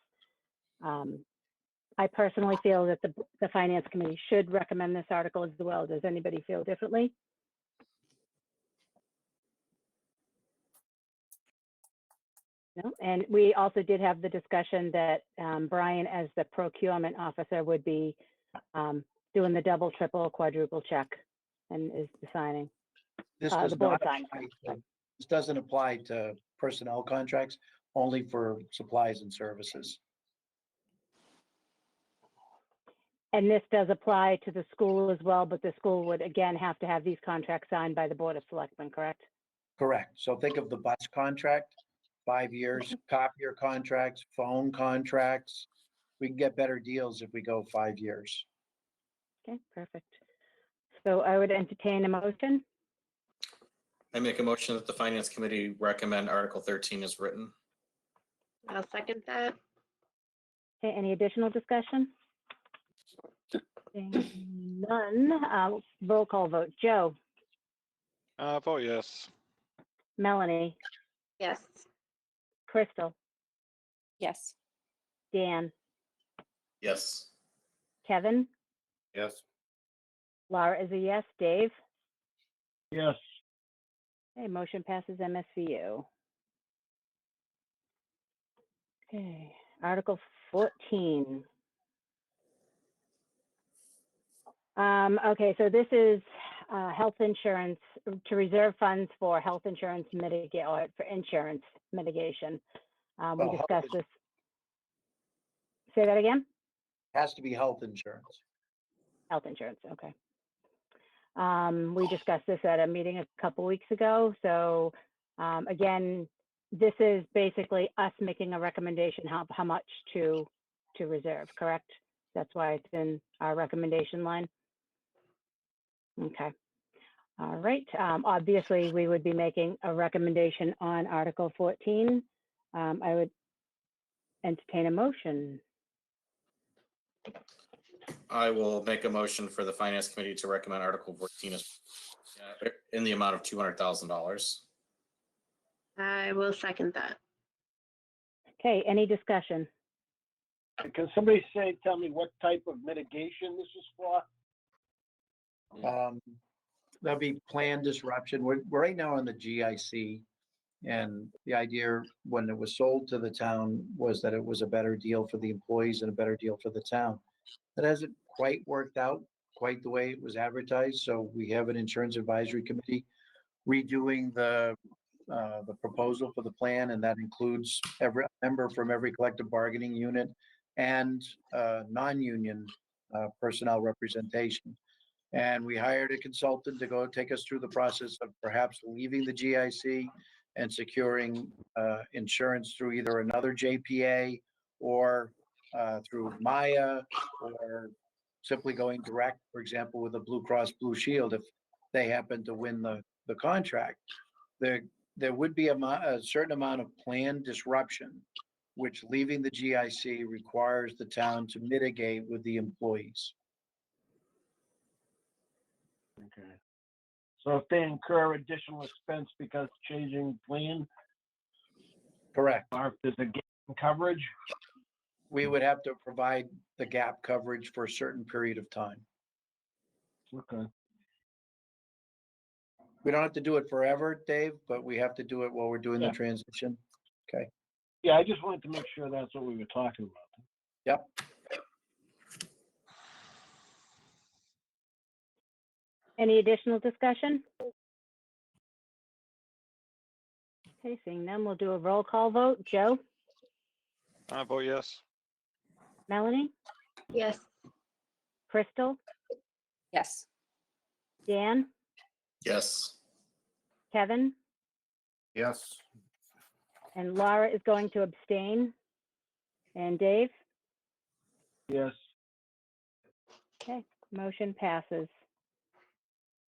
I personally feel that the Finance Committee should recommend this article as well. Does anybody feel differently? No, and we also did have the discussion that Brian, as the procurement officer, would be doing the double, triple, quadruple check and is signing. This The does board not signs. this doesn't apply to personnel contracts, only for supplies and services. And this does apply to the school as well, but the school would again have to have these contracts signed by the Board of Selectmen, correct? Correct. So think of the bus contract, 5 years, copier contracts, phone contracts. We can get better deals if we go 5 years. Okay, perfect. So I would entertain a motion. I make a motion that the Finance Committee recommend Article 13 as written. I'll second that. Okay, any additional discussion? Seeing none, roll call vote. Joe, Vote yes. Melanie, Yes. Crystal, Yes. Dan, Yes. Kevin, Yes. Laura is a yes, Dave. Yes. Okay, motion passes MSVU. Okay, Article 14. Okay, so this is health insurance, to reserve funds for health insurance mitigate, or for insurance mitigation. We Well, health discussed this. Say that again? Has to be health insurance. Health insurance, okay. We discussed this at a meeting a couple weeks ago. So again, this is basically us making a recommendation how much to reserve, correct? That's why it's in our recommendation line. Okay. All right. Obviously, we would be making a recommendation on Article 14. I would entertain a motion. I will make a motion for the Finance Committee to recommend Article 14 as in the amount of $200,000. I will second that. Okay, any discussion? Can somebody tell me what type of mitigation this is for? That'd be planned disruption. We're right now on the GIC. And the idea when it was sold to the town was that it was a better deal for the employees and a better deal for the town. That hasn't quite worked out quite the way it was advertised. So we have an insurance advisory committee redoing the proposal for the plan, and that includes every member from every collective bargaining unit and non-union personnel representation. And we hired a consultant to go take us through the process of perhaps leaving the GIC and securing insurance through either another JPA or through Maya, or simply going direct, for example, with a Blue Cross Blue Shield if they happen to win the contract. The there would be a certain amount of planned disruption, which leaving the GIC requires the town to mitigate with the employees. Okay. So if they incur additional expense because changing plan, Correct. or if there's a gap in coverage, We would have to provide the gap coverage for a certain period of time. okay. We don't have to do it forever, Dave, but we have to do it while we're doing the Yeah. transition. Yeah, I just wanted to make sure that's what we were talking about. Yep. Any additional discussion? Okay, seeing none, we'll do a roll call vote. Joe, I vote yes. Melanie, Yes. Crystal, Yes. Dan, Yes. Kevin, Yes. and Laura is going to abstain. And Dave? Yes. Okay, motion passes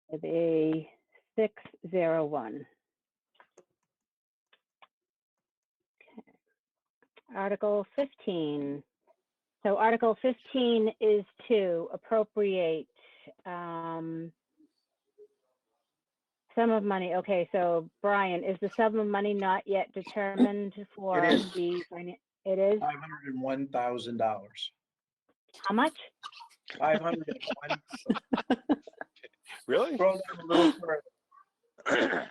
with a 601. Okay. Article 15. So Article 15 is to appropriate sum of money. Okay, so Brian, is the sum of money not yet determined for It is. the, it is? $501,000. How much? 501. Really? Scroll down a little further.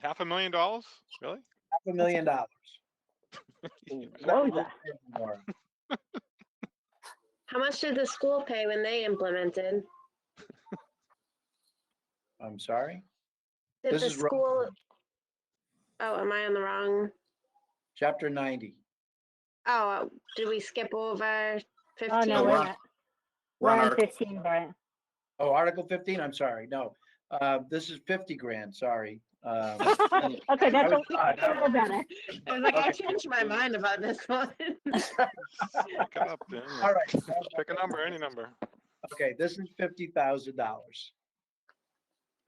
$500,000? Really? $500,000. Wowza. How much did the school pay when they implemented? I'm sorry. Did This the is road school, fund, oh, am I on the wrong? Chapter 90. Oh, did we skip over 15? Oh, no, we're wait a on- minute. We're on We're on Article 15, Brian. Oh, Article 15, I'm sorry. No, this is 50 grand, sorry. Okay, that's was- a little better. I was like, I Okay. changed my mind about this one. Pick it up, Dan. All right. Pick a number, any number. Okay, this is $50,000.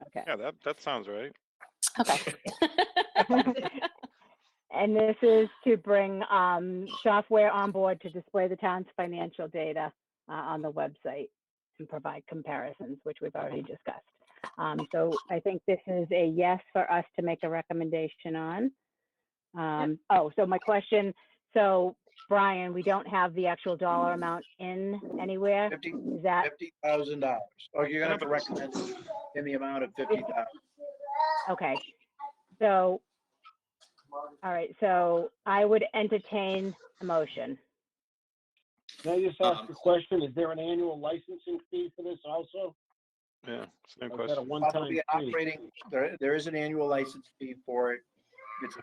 Okay. Yeah, that sounds right. Okay. And this is to bring software on board to display the town's financial data on the website and provide comparisons, which we've already discussed. So I think this is a yes for us to make a recommendation on. Oh, so my question, so Brian, we don't have the actual dollar amount in anywhere. Is that, $50,000. Oh, you're gonna have to recommend it in the amount of 50,000. okay. So, all right, so I would entertain a motion. Can I just ask a question? Is there an annual licensing fee for this also? Yeah, same Or is that a question. one-time Probably fee? operating, there is an annual license fee for it. It's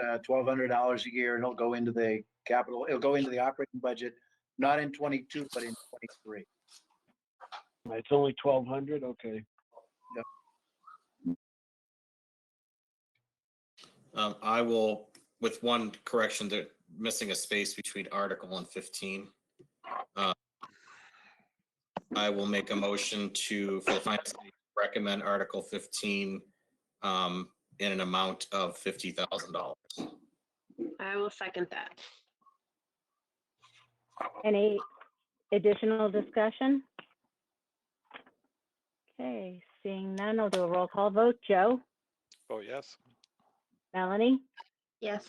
about $1,200 a year, and it'll go into the capital, it'll go into the operating budget, not in 22, but in 23. It's only 1,200, okay. I will, with one correction, they're missing a space between Article and 15. I will make a motion for the Finance Committee to recommend Article 15 in an amount of $50,000. I will second that. Any additional discussion? Okay, seeing none, I'll do a roll call vote. Joe, Vote yes. Melanie, Yes.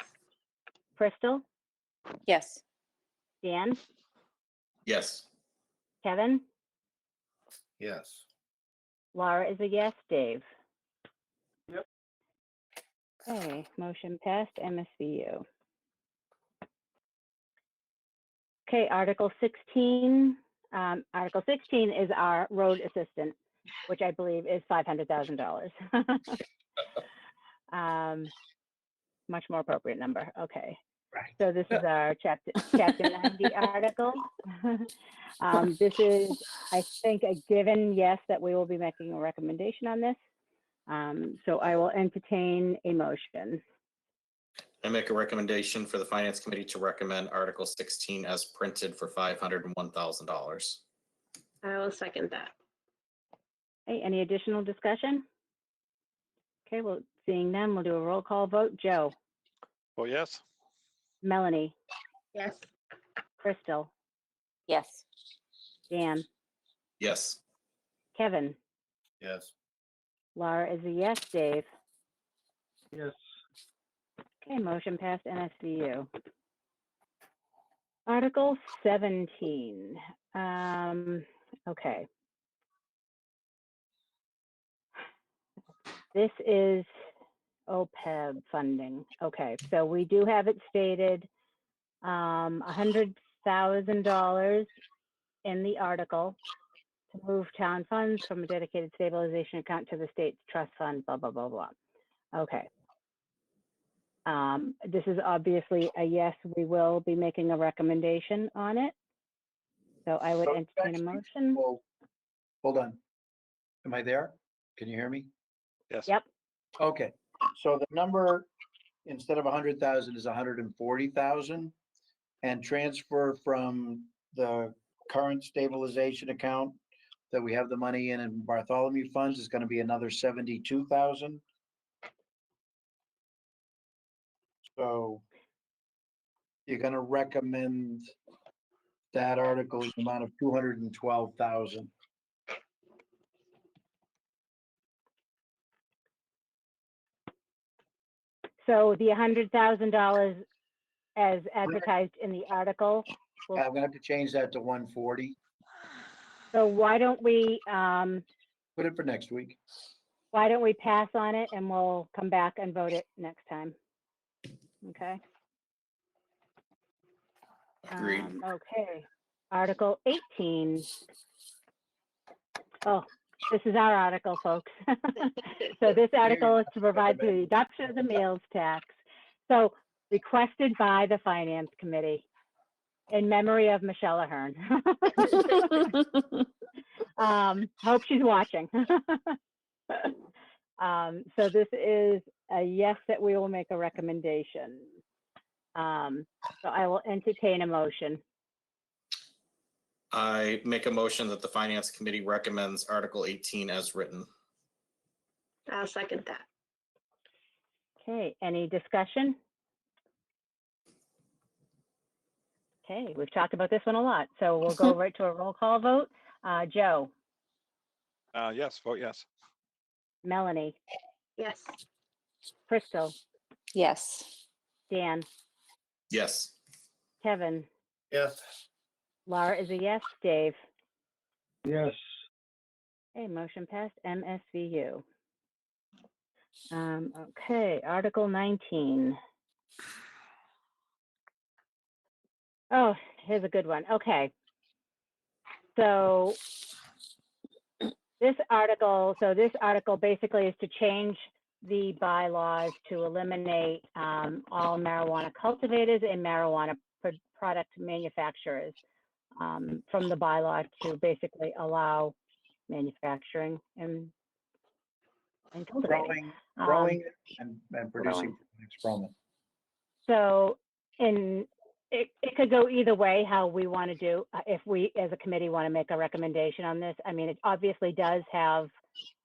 Crystal, Yes. Dan, Yes. Kevin, Yes. Laura is a yes, Dave. Yep. Okay, motion passed, MSVU. Okay, Article 16. Article 16 is our road assistant, which I believe is $500,000. Much more appropriate number, okay. Right. So this is our chapter 90 article. This is, I think, a given yes that we will be making a recommendation on this. So I will entertain a motion. I make a recommendation for the Finance Committee to recommend Article 16 as printed for $501,000. I will second that. Okay, any additional discussion? Okay, well, Seeing none, we'll do a roll call vote. Joe, Well, yes. Melanie, Yes. Crystal, Yes. Dan, Yes. Kevin, Yes. Laura is a yes, Dave. Yes. Okay, motion passed NSVU. Article 17. Okay. This is OPEB funding. Okay, so we do have it stated $100,000 in the article to move town funds from a dedicated stabilization account to the state's trust fund, blah, blah, blah, blah. Okay. This is obviously a yes, we will be making a recommendation on it. So I would So entertain a motion. Well, hold on. Am I there? Can you hear me? Yes. Yep. Okay, so the number, instead of 100,000 is 140,000, and transfer from the current stabilization account that we have the money in Bartholomew funds is gonna be another 72,000. So you're gonna recommend that article in the amount of 212,000. So the $100,000 as advertised in the article. I'm gonna have to change that to 140. So why don't we Put it for next week. pass on it and we'll come back and vote it next time? Okay. Agreed. Okay. Article 18. Oh, this is our article, folks. So this article is to provide for the adoption of the meals tax. So requested by the Finance Committee in memory of Michelle Ahern. Hope she's watching. So this is a yes that we will make a recommendation. So I will entertain a motion. I make a motion that the Finance Committee recommends Article 18 as written. I'll second that. Okay, any discussion? Okay, we've talked about this one a lot, so we'll go right to a roll call vote. Joe, Yes, vote yes. Melanie, Yes. Crystal, Yes. Dan, Yes. Kevin, Yes. Laura is a yes, Dave. Yes. Okay, motion passed, MSVU. Okay, Article 19. Oh, here's a good one. Okay. So this article basically is to change the bylaws to eliminate all marijuana cultivators and marijuana product manufacturers from the bylaw to basically allow manufacturing and cultivating. Growing and producing products from it. So it could go either way, how we want to do, if we as a committee want to make a recommendation on this. I mean, it obviously does have,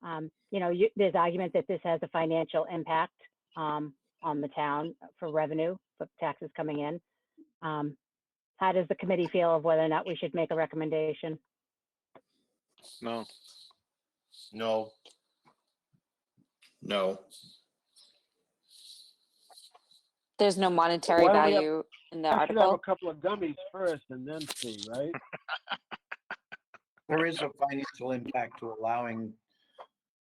there's argument that this has a financial impact on the town for revenue, for taxes coming in. How does the committee feel of whether or not we should make a recommendation? No. No. No. There's no monetary Why don't we have- value in the I should have a article. couple of gummies first and then see, right? There is a financial impact to allowing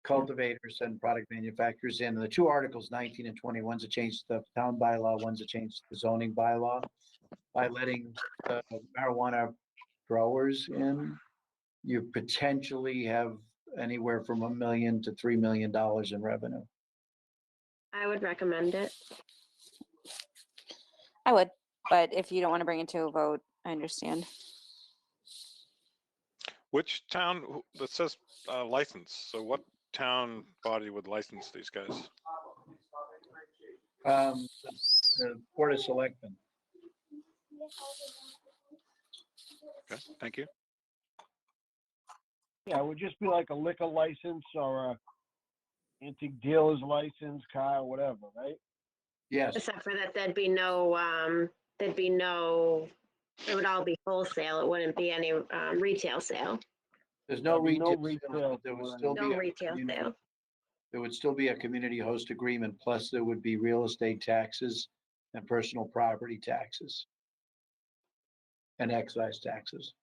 cultivators and product manufacturers in. The two articles, 19 and 20, one's a change to the town bylaw, one's a change to the zoning bylaw. By letting marijuana growers in, you potentially have anywhere from $1 million to $3 million in revenue. I would recommend it. I would, but if you don't want to bring it to a vote, I understand. Which town, that says license, so what town body would license these guys? The Board of Selectmen. Okay, thank you. Yeah, it would just be like a liquor license or antique dealer's license, car, whatever, right? Yes, Except for that, there'd be no, it would all be wholesale. It wouldn't be any retail sale. there's no There'll be no retail, retail but there would for still any- be. No a retail community- sale. There would still be a community host agreement, plus there would be real estate taxes and personal property taxes. And excise taxes.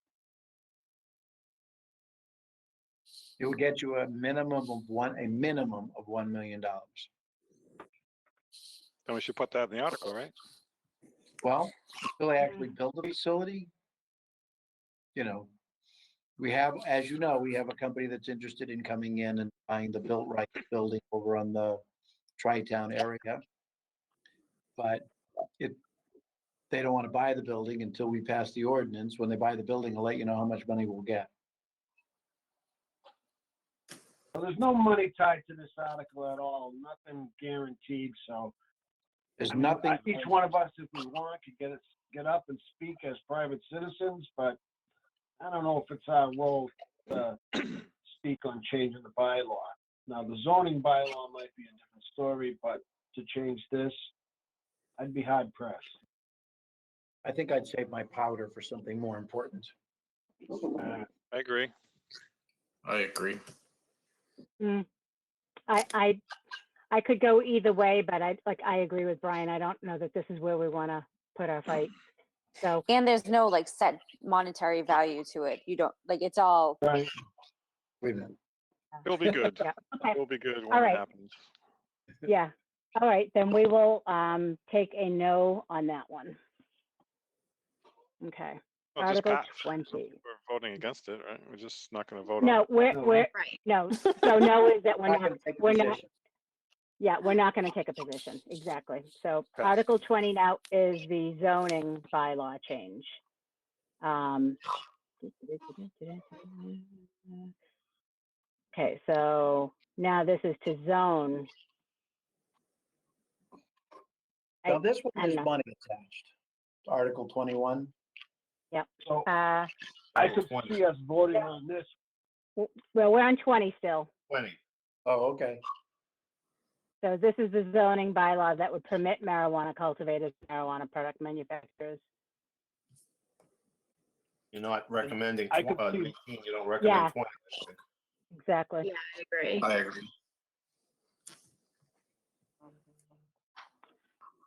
It would get you a minimum of $1 million. Then we should put that in the article, right? Well, until they actually build the facility, we have, as you know, we have a company that's interested in coming in and buying the built right building over on the Tri-Town area. But they don't want to buy the building until we pass the ordinance. When they buy the building, I'll let you know how much money we'll get. Well, there's no money tied to this article at all, nothing guaranteed, so. There's I mean, nothing. Each one of us, if we want, could get up and speak as private citizens, but I don't know if it's our role to speak on changing the bylaw. Now, the zoning bylaw might be a different story, but to change this, I'd be hard pressed. I think I'd save my powder for something more important. I agree. I agree. I could go either way, but I agree with Brian. I don't know that this is where we want to put our fight. So, And there's no like set monetary value to it. You don't like it's all Right. Wait a minute. It'll be good. yeah, okay, It'll be good when All it right. happens. yeah. All right, then we will take a no on that one. Okay, Well, just Article pass. 20. We're voting against it, right? We're just not going to vote on No, it. we're, Right. no, so no is that we're Not not, gonna take a we're not, position. yeah, we're not going to take a position, exactly. So Okay. Article 20 now is the zoning bylaw change. Okay, so now this is to zone. Now, this one I'm is not- money attached. Article 21. So Uh, I could see us voting on this. well, we're on 20 still. 20. Oh, okay. So this is the zoning bylaw that would permit marijuana cultivators, marijuana product manufacturers. You're not recommending I could see- 19, you don't recommend Yeah. 20. Exactly. Yeah, I agree. I agree.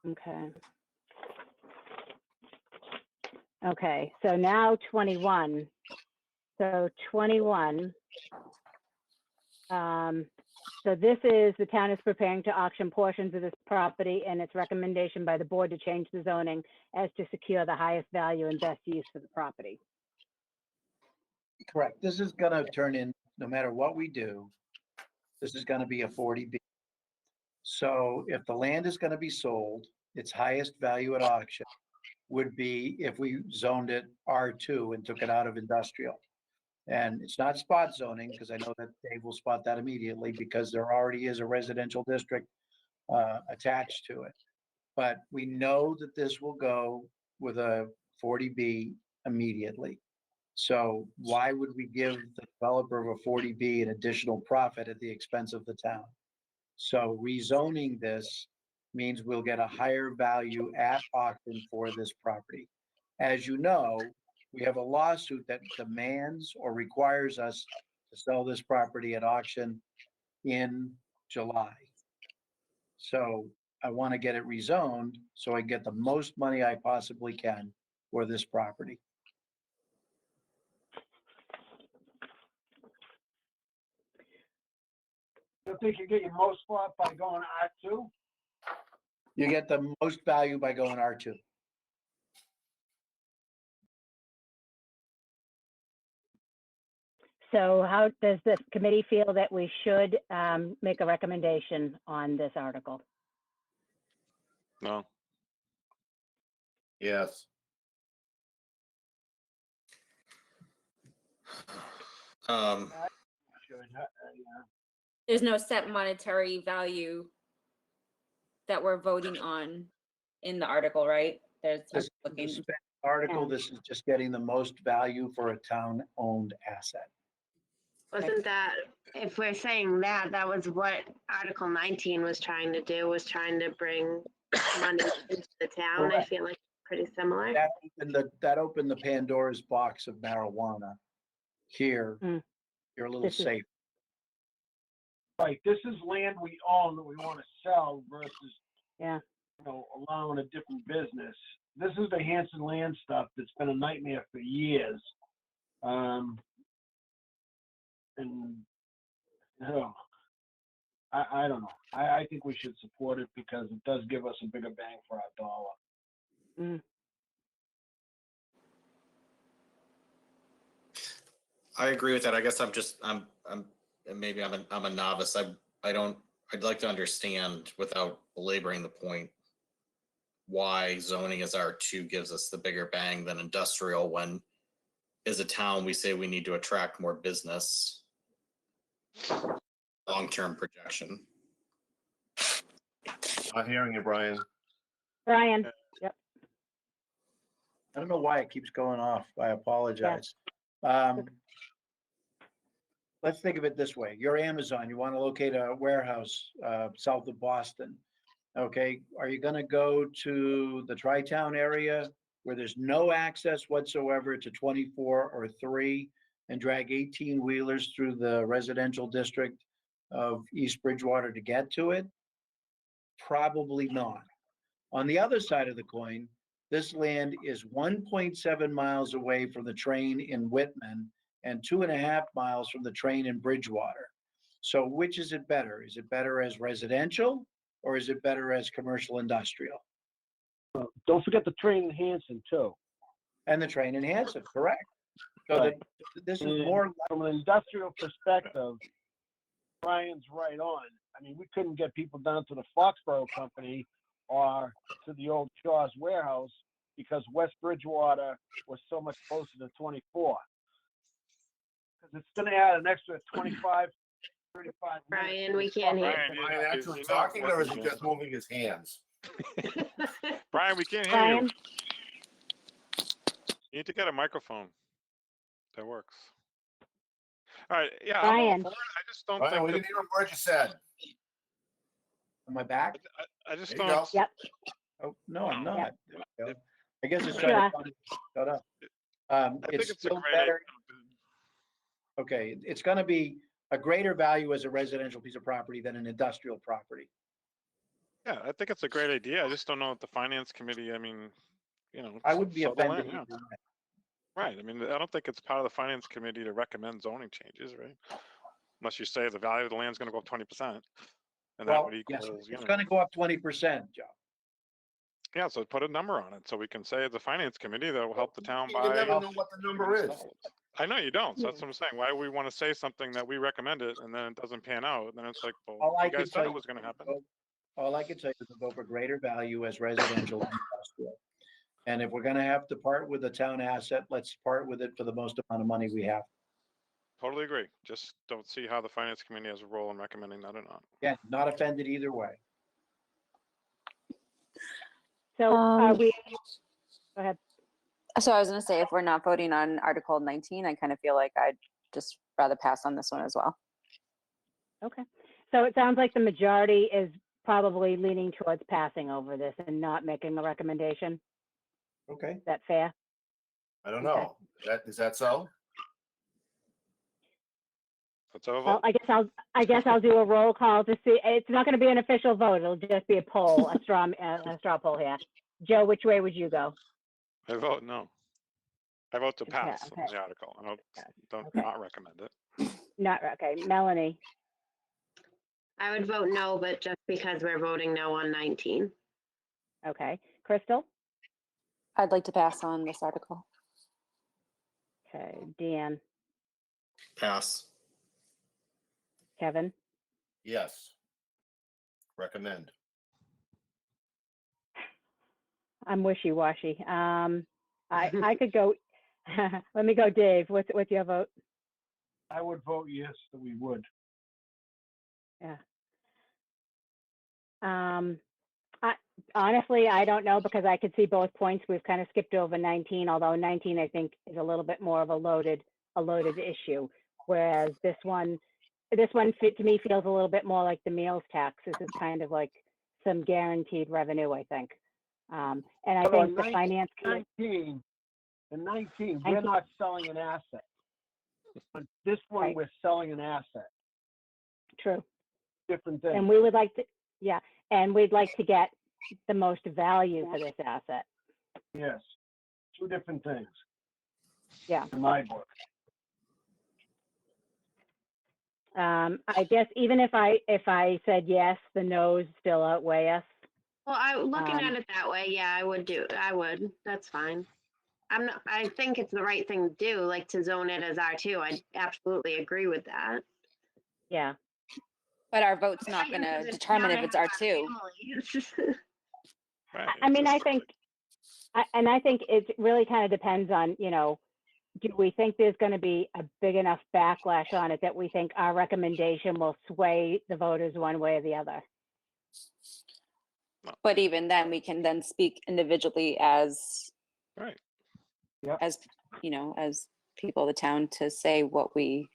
Okay. Okay, so now 21. So 21. So this is, the town is preparing to auction portions of this property and its recommendation by the board to change the zoning as to secure the highest value and best use for the property. Correct. This is gonna turn in, no matter what we do, this is gonna be a 40B. So if the land is gonna be sold, its highest value at auction would be if we zoned it R2 and took it out of industrial. And it's not spot zoning, because I know that Dave will spot that immediately, because there already is a residential district attached to it. But we know that this will go with a 40B immediately. So why would we give the developer of a 40B an additional profit at the expense of the town? So rezoning this means we'll get a higher value at auction for this property. As you know, we have a lawsuit that demands or requires us to sell this property at auction in July. So I want to get it rezoned so I get the most money I possibly can for this property. You think you get your most for it by going R2? You get the most value by going R2. So how does the committee feel that we should make a recommendation on this article? No. Yes. Should, yeah. There's no set monetary value that we're voting on in the article, right? There's I'm This is a looking. spec article, Yeah. this is just getting the most value for a town-owned asset. Wasn't that, if we're saying that, that was what Article 19 was trying to do, was trying to bring money into the town. I Correct. feel like pretty similar. That opened the Pandora's box of marijuana. Here, Mm. you're a little This is- safe. Right, this is land we own that we want to sell versus, Yeah. allowing a different business. This is the Hanson land stuff that's been a nightmare for years. And, I don't know. I think we should support it because it does give us a bigger bang for our dollar. Mm. I agree with that. I guess maybe I'm a novice. I'd like to understand without belaboring the point why zoning as R2 gives us the bigger bang than industrial when as a town we say we need to attract more business. Long-term projection. Not hearing you, Brian. Brian, I don't know why it keeps going off. I apologize. Let's think of it this way. You're Amazon. You want to locate a warehouse south of Boston. Okay, are you going to go to the Tri-Town area where there's no access whatsoever to 24 or 3 and drag 18 wheelers through the residential district of East Bridgewater to get to it? Probably not. On the other side of the coin, this land is 1.7 miles away from the train in Whitman and 2.5 miles from the train in Bridgewater. So which is it better? Is it better as residential or is it better as commercial industrial? Don't forget the train in Hanson too. And the train in Hanson, correct. So Right. this is more, From an industrial perspective, Brian's right on. I mean, we couldn't get people down to the Foxborough Company or to the old Shaw's warehouse because West Bridgewater was so much closer to 24. Because it's going to add an extra 25, 35 minutes. Brian, we can't hear. Brian actually talking or is he just moving his hands? Brian, we can't hear you. Brian, You need to get a microphone that works. All right, yeah, I'm all Brian. for it. I just don't Brian, we think didn't hear a word you said. am I back? I just There you don't. go. Yep. Oh, no, I'm not. There we go. I guess it's Sure. trying to shut up. I think It's it's a still great better. idea. Okay, it's gonna be a greater value as a residential piece of property than an industrial property. Yeah, I think it's a great idea. I just don't know if the finance committee, I mean, I would be so the offended. land, yeah. either way. Right. I mean, I don't think it's part of the finance committee to recommend zoning changes, right? Unless you say the value of the land's gonna go up 20%. And that Well, would yes, equal, it's gonna go up 20%, Joe. yeah, so put a number on it so we can say as a finance committee that will help the town You buy. never know what the number is. I know you don't. So that's what I'm saying. Why do we want to say something that we recommend it and then it doesn't pan out? And then it's like, well, All I you can guys tell said it you was going to happen. All I can tell you is to vote for greater value as residential and industrial. And if we're gonna have to part with a town asset, let's part with it for the most amount of money we have. Totally agree. Just don't see how the finance committee has a role in recommending that or not. Yeah, not offended either way. so are we, go ahead. So I was gonna say, if we're not voting on Article 19, I kind of feel like I'd just rather pass on this one as well. Okay. So it sounds like the majority is probably leaning towards passing over this and not making the recommendation. Okay, Is that fair? I don't know. Is that so? Let's have a Well, vote. I guess I'll do a roll call to see. It's not going to be an official vote. It'll just be a poll, a straw poll here. Joe, which way would you go? I vote no. I vote to pass okay. on the article. I don't Okay. not recommend it. Not, okay. Melanie, I would vote no, but just because we're voting no on 19. okay. Crystal, I'd like to pass on this article. okay. Dan, Pass. Kevin, Yes. Recommend. I'm wishy-washy. I could go, let me go, Dave. What's your vote? I would vote yes, that we would. Yeah. Honestly, I don't know because I could see both points. We've kind of skipped over 19, although 19 I think is a little bit more of a loaded issue. Whereas this one to me feels a little bit more like the meals tax. This is kind of like some guaranteed revenue, I think. And I Although think the finance committee, 19, we're not selling an asset. But this one, Right. we're selling an asset. true. Different thing. And we would like to, yeah, and we'd like to get the most value for this asset. Yes. Two different things. Yeah. In my book. I guess even if I said yes, the no's still outweigh us. Well, looking at Um, it that way, yeah, I would. That's fine. I think it's the right thing to do, like to zone it as R2. I absolutely agree with that. Yeah. But our vote's not gonna determine if it's R2. Right, I mean, it's I just- think, I think it really kind of depends on, do we think there's going to be a big enough backlash on it that we think our recommendation will sway the voters one way or the other? But even then, we can then speak individually as, Right. as people of the town to say what we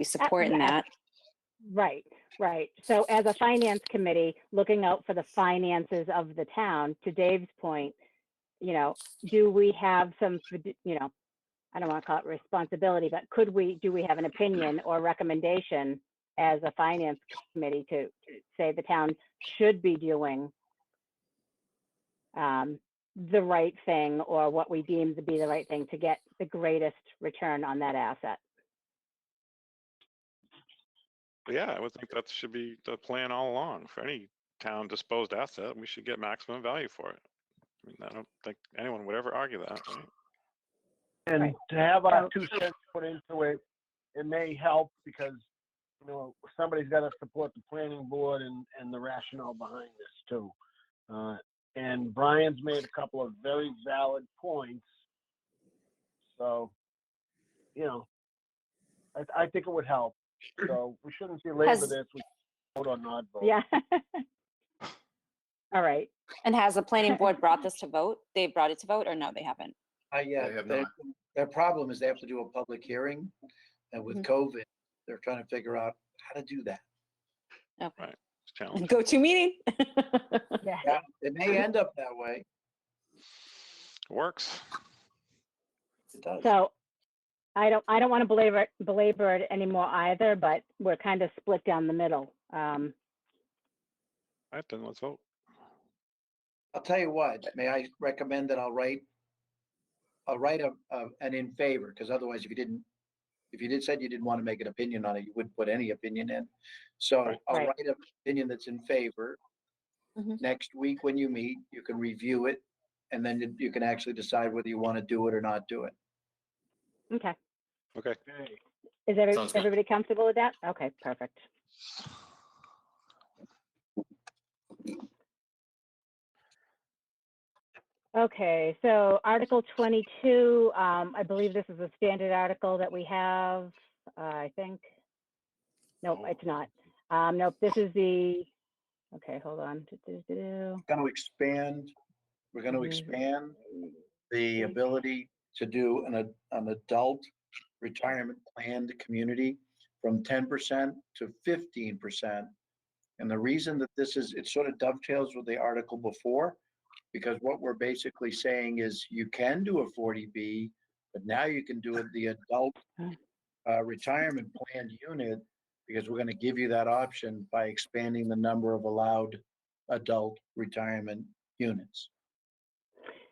support in yeah. that. Right, right. So as a finance committee, looking out for the finances of the town, to Dave's point, do we have some, I don't want to call it responsibility, but do we have an opinion or recommendation as a finance committee to say the town should be doing the right thing, or what we deem to be the right thing to get the greatest return on that asset? Yeah, I would think that should be the plan all along. For any town disposed asset, we should get maximum value for it. I mean, I don't think anyone would ever argue that, right? And Right. to have our So- 2 cents put into it, it may help because, somebody's got to support the planning board and the rationale behind this too. And Brian's made a couple of very valid points. So, I think it would help. So we shouldn't belabor Has- this. We vote or not vote. Yeah. All right. And has the planning board brought this to vote? They've brought it to vote, or no, they haven't? Yeah, They have their, not. their problem is they have to do a public hearing, and with Mhm. COVID, they're trying to figure out how to do that. Okay. It's challenging. Go-to meeting. Yeah. Yeah, it may end up that way. Works. It does. So I don't want to belabor it anymore either, but we're kind of split down the middle. All right, then let's vote. I'll tell you what, may I recommend that I'll write an in favor, because otherwise if you said you didn't want to make an opinion on it, you wouldn't put any opinion in. So Right. I'll Right. write an opinion that's in favor. Mhm. Next week when you meet, you can review it, and then you can actually decide whether you want to do it or not do it. Okay. Okay. Okay. Is Sounds good. everybody comfortable with that? Okay, perfect. Okay, so Article 22, I believe this is a standard article that we have, I think. Nope, it's not. Nope, this is okay, hold on. Going to expand, we're going to Mhm. expand the ability to do an adult retirement planned community from 10% to 15%. And the reason that it sort of dovetails with the article before, because what we're basically saying is you can do a 40B, but now you can do it the adult retirement planned unit, because we're going to give you that option by expanding the number of allowed adult retirement units.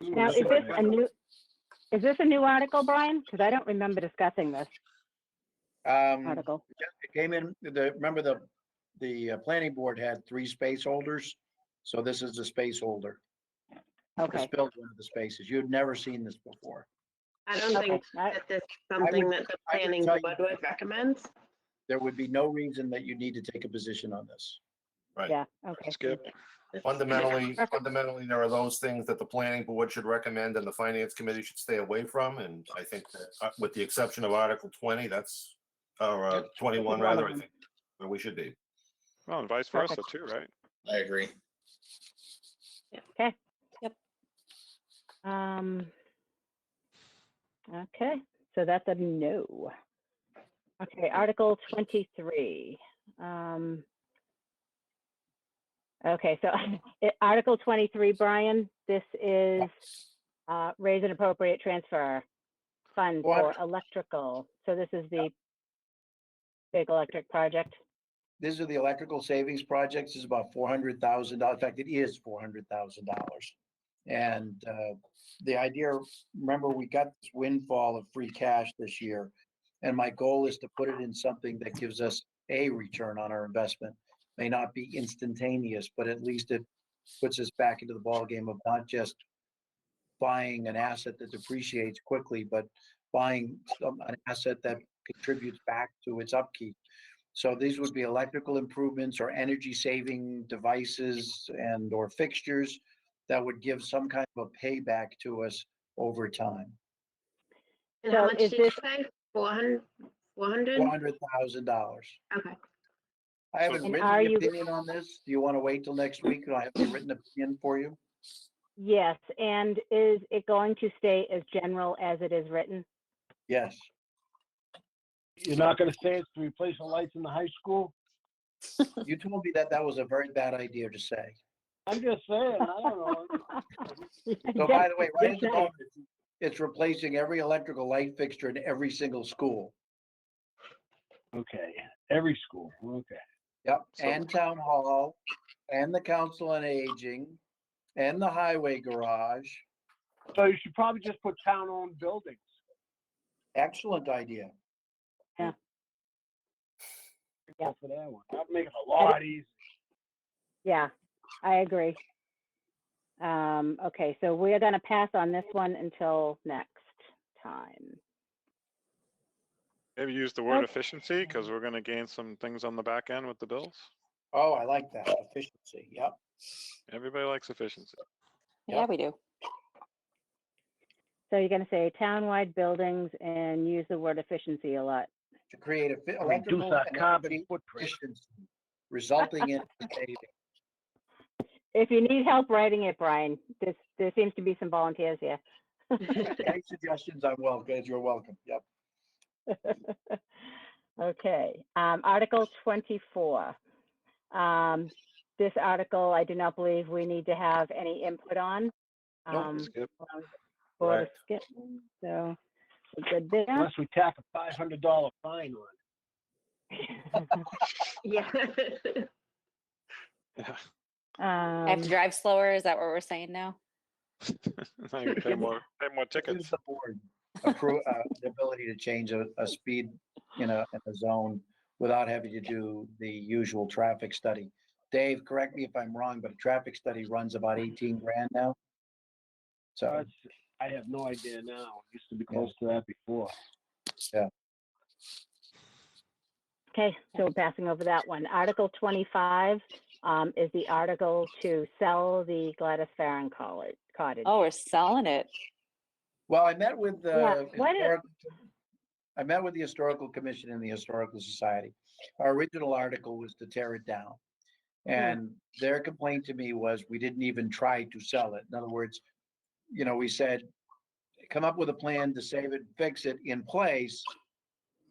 Now, is this a new article, Brian? Because I don't remember discussing this article. It came in, remember the planning board had 3 space holders. So this is the space holder. This Okay. fills one of the spaces. You'd never seen this before. I don't Okay. think that this is something that the I would planning tell you- board would recommend. There would be no reason that you need to take a position on this. Right. Yeah, okay. Skip. Fundamentally, Perfect. fundamentally, there are those things that the planning board should recommend and the finance committee should stay away from. And I think that with the exception of Article 20, that's, or 21 rather, I think, where we should be. Well, and vice versa too, right? I agree. Okay. Yep. Okay, so that's a no. Okay, Article 23. Okay, so Article 23, Brian, this is raise and appropriate transfer fund for electrical. So this is the big electric project. These are the electrical savings projects. It's about $400,000. In fact, it is $400,000. And the idea, remember, we got this windfall of free cash this year. And my goal is to put it in something that gives us a return on our investment. May not be instantaneous, but at least it puts us back into the ballgame of not just buying an asset that depreciates quickly, but buying an asset that contributes back to its upkeep. So these would be electrical improvements or energy saving devices and or fixtures that would give some kind of a payback to us over time. And how So much is did you this- say? 400? $400,000. Okay. I haven't And written are the you- opinion on this. Do you want to wait till next week? Do I have a written opinion for you? Yes, and is it going to stay as general as it is written? Yes. You're not gonna say it's to replace the lights in the high school? You told me that that was a very bad idea to say. I'm just saying, I don't know. So by the way, right at Just the say. moment, it's replacing every electrical light fixture in every single school. Okay, every school, okay. Yep, So- and town hall, and the council on aging, and the highway garage. So you should probably just put town-owned buildings. Excellent idea. Yeah. Go for that one. That'd make it a lot easier. Yeah, I agree. Okay, so we're gonna pass on this one until next time. Maybe use the word Okay. efficiency because we're gonna gain some things on the back end with the bills. Oh, I like that, efficiency, yep. Everybody likes efficiency. Yeah, we do. So you're gonna say townwide buildings and use the word efficiency a lot. To create a Reduce electrical our and carbon energy footprint. efficiency, resulting in savings. If you need help writing it, Brian, there seems to be some volunteers here. Any suggestions, I'm welcome, you're welcome, yep. Okay, Article 24. This article, I do not believe we need to have any input on. Nope. Skip. Board of Correct. Skip, so we're good there. Unless we tack a $500 fine on it. Yeah. Yeah. I have to drive slower. Is that what we're saying now? Now you pay more Gives tickets. the board the ability to change a speed in a zone without having to do the usual traffic study. Dave, correct me if I'm wrong, but a traffic study runs about 18 grand now. So, That's- I have no idea now. It used to be close to that before. Okay, so we're passing over that one. Article 25 is the article to sell the Gladys Farron cottage. Oh, we're selling it. well, I met with Yeah, why did- I met with the Historical Commission and the Historical Society. Our original article was to tear it down. And their complaint to me was we didn't even try to sell it. In other words, you know, we said, come up with a plan to save it, fix it in place.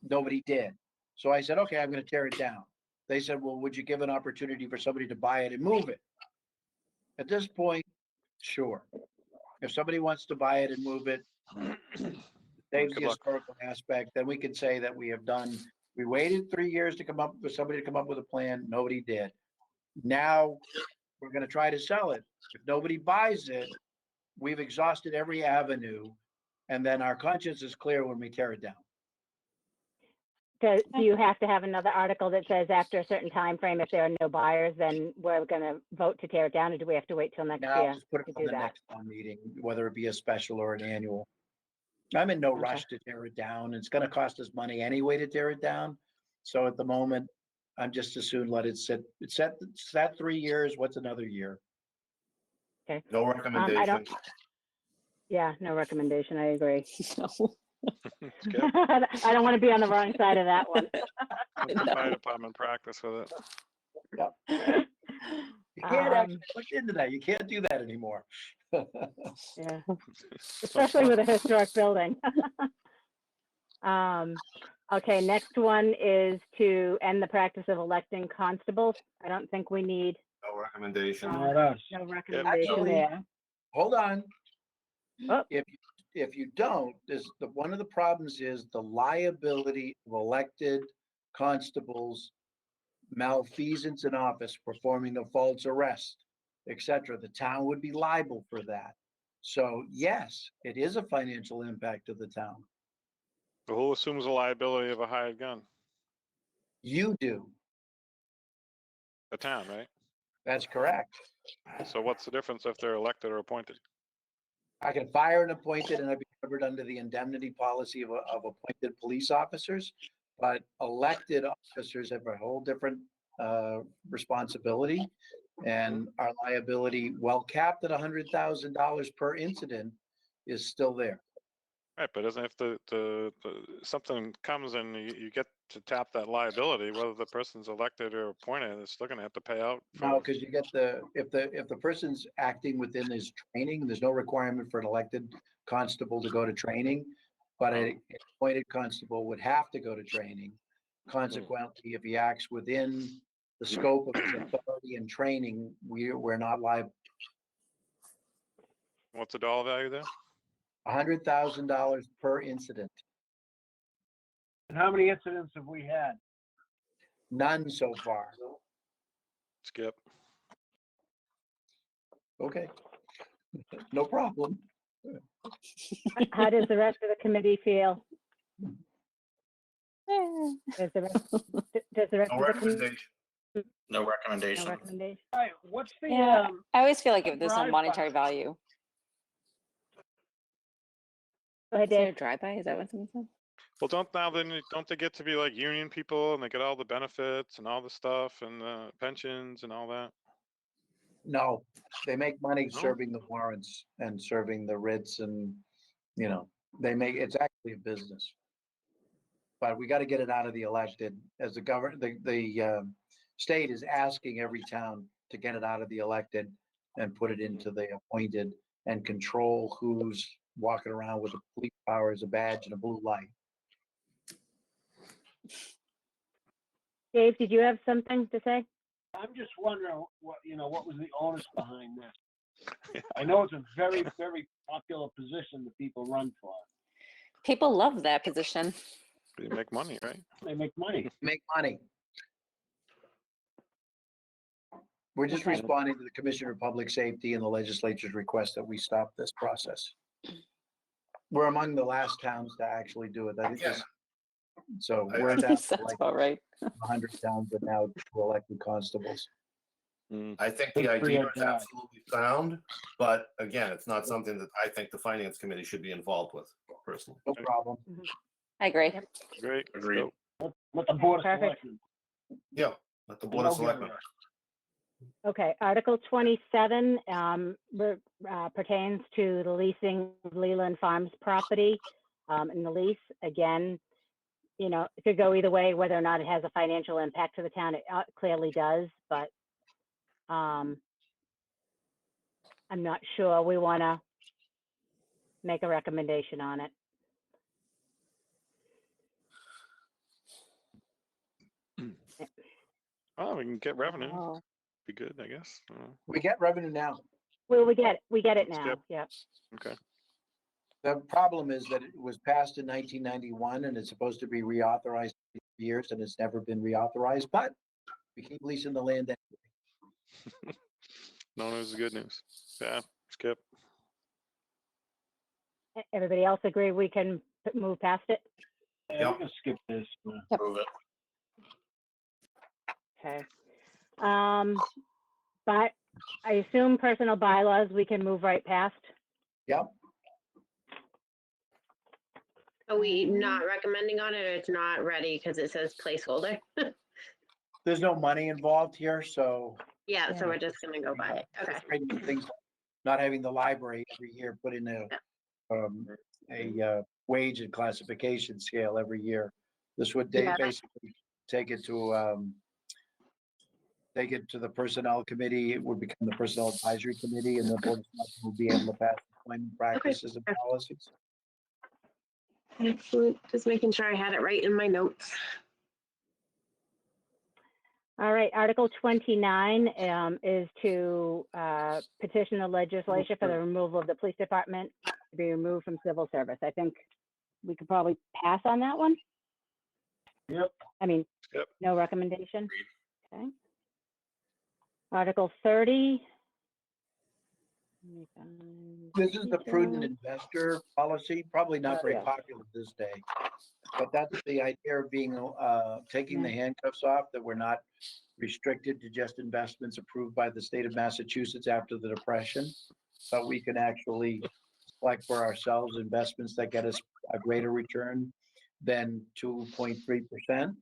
Nobody did. So I said, okay, I'm going to tear it down. They said, well, would you give an opportunity for somebody to buy it and move it? At this point, sure. If somebody wants to buy it and move it, saves Good the luck. historical aspect, then we can say that we have done, we waited 3 years to come up with somebody to come up with a plan. Nobody did. Now we're going to try to sell it. If nobody buys it, we've exhausted every avenue. And then our conscience is clear when we tear it down. Do you have to have another article that says after a certain time frame, if there are no buyers, then we're gonna vote to tear it down, or do we have to wait till next Now year? just put it to on do the that. next town meeting, whether it be a special or an annual. I'm in no Okay. rush to tear it down. It's going to cost us money anyway to tear it down. So at the moment, I'm just as soon let it sit. It's sat 3 years. What's another year? No I recommendation. don't, yeah, no recommendation, I agree. No. Skip. I don't want to be on the wrong side of that one. Let the fire department practice with it. You can't actually Um, look into that. You can't do that anymore. Yeah, especially with a historic building. Okay, next one is to end the practice of electing constables. I don't think we need No recommendation. Not us. no recommendation Actually, there. hold on. Oh. If you don't, one of the problems is the liability of elected constables, malfeasance in office, performing a false arrest, etc. The town would be liable for that. So yes, it is a financial impact to the town. So who assumes the liability of a hired gun? You do. The town, right? That's correct. So what's the difference if they're elected or appointed? I can fire an appointed and I'd be covered under the indemnity policy of appointed police officers. But elected officers have a whole different responsibility, and our liability, well capped at $100,000 per incident, is still there. Right, but isn't if the something comes and you get to tap that liability, whether the person's elected or appointed, they're still gonna have to pay out. No, because you get if the person's acting within his training, there's no requirement for an elected constable to go to training, but an appointed constable would have to go to training. Consequently, if he acts within the scope of his authority and training, we're not liable. What's the dollar value there? $100,000 per incident. And how many incidents have we had? None so far. Skip. Okay. No problem. How does the rest of the committee feel? Does the rest, does the rest No of the committee? recommendation. No No recommendation. recommendation? All right, what's the, Yeah, I always feel like if there's no drive-by. monetary value. Go ahead, Is there a Dave. drive-by? Is that what someone said? Well, don't they get to be like union people and they get all the benefits and all the stuff and the pensions and all that? No, they make money No? serving the warrants and serving the writs, and, you know, it's actually a business. But we got to get it out of the elected, as the government, the state is asking every town to get it out of the elected and put it into the appointed and control who's walking around with a police power as a badge and a blue light. Dave, did you have something to say? I'm just wondering what was the onus behind this? I know it's a very, very popular position that people run for. People love that position. You make money, right? They make money. Make money. We're just Okay. responding to the Commissioner of Public Safety and the legislature's request that we stop this process. We're among the last towns to actually do it. I think Yeah. so I- we're I- down to Sounds like about right. 100 towns are now to elected constables. I think the idea is absolutely sound, but again, it's not something that I think the finance committee should be involved with personally. No problem. I agree. Great. Agreed. Let the board of Perfect. selectmen. Yeah, let the board of selectmen. Okay, Article 27 pertains to the leasing of Leland Farms property. And the lease, again, you know, it could go either way, whether or not it has a financial impact to the town. It clearly does, but I'm not sure we want to make a recommendation on it. Oh, we can get revenue. Oh. Be good, I guess. We get revenue now. Well, we get it now. Skip. Yep. Okay. The problem is that it was passed in 1991 and it's supposed to be reauthorized for years and it's never been reauthorized, but we keep leasing the land. No news is good news. Yeah, skip. Everybody else agree we can move past it? Yeah, we can skip this. Move it. Okay. But I assume personal bylaws, we can move right past. Yep. Are we not recommending on it, or it's not ready because it says placeholder? There's no money involved here, so Yeah, so we're just gonna go by it. Okay. things, not having the library every year put in a wage and classification scale every year. This would Yeah. basically take it to the personnel committee. It would become the personnel advisory committee, and the board of selectmen will be able to pass employment practices and policies. Excellent. Just making sure I had it right in my notes. All right, Article 29 is to petition the legislature for the removal of the police department to be removed from civil service. I think we could probably pass on that one. Yep. I mean, Yep. no recommendation. Okay. Article 30. Let me find This is the prudent details. investor policy, probably not very Yeah. popular this day. But that's the idea of being, taking the handcuffs off, that we're not restricted to just investments approved by the state of Massachusetts after the Depression. But we can actually select for ourselves investments that get us a greater return than 2.3%.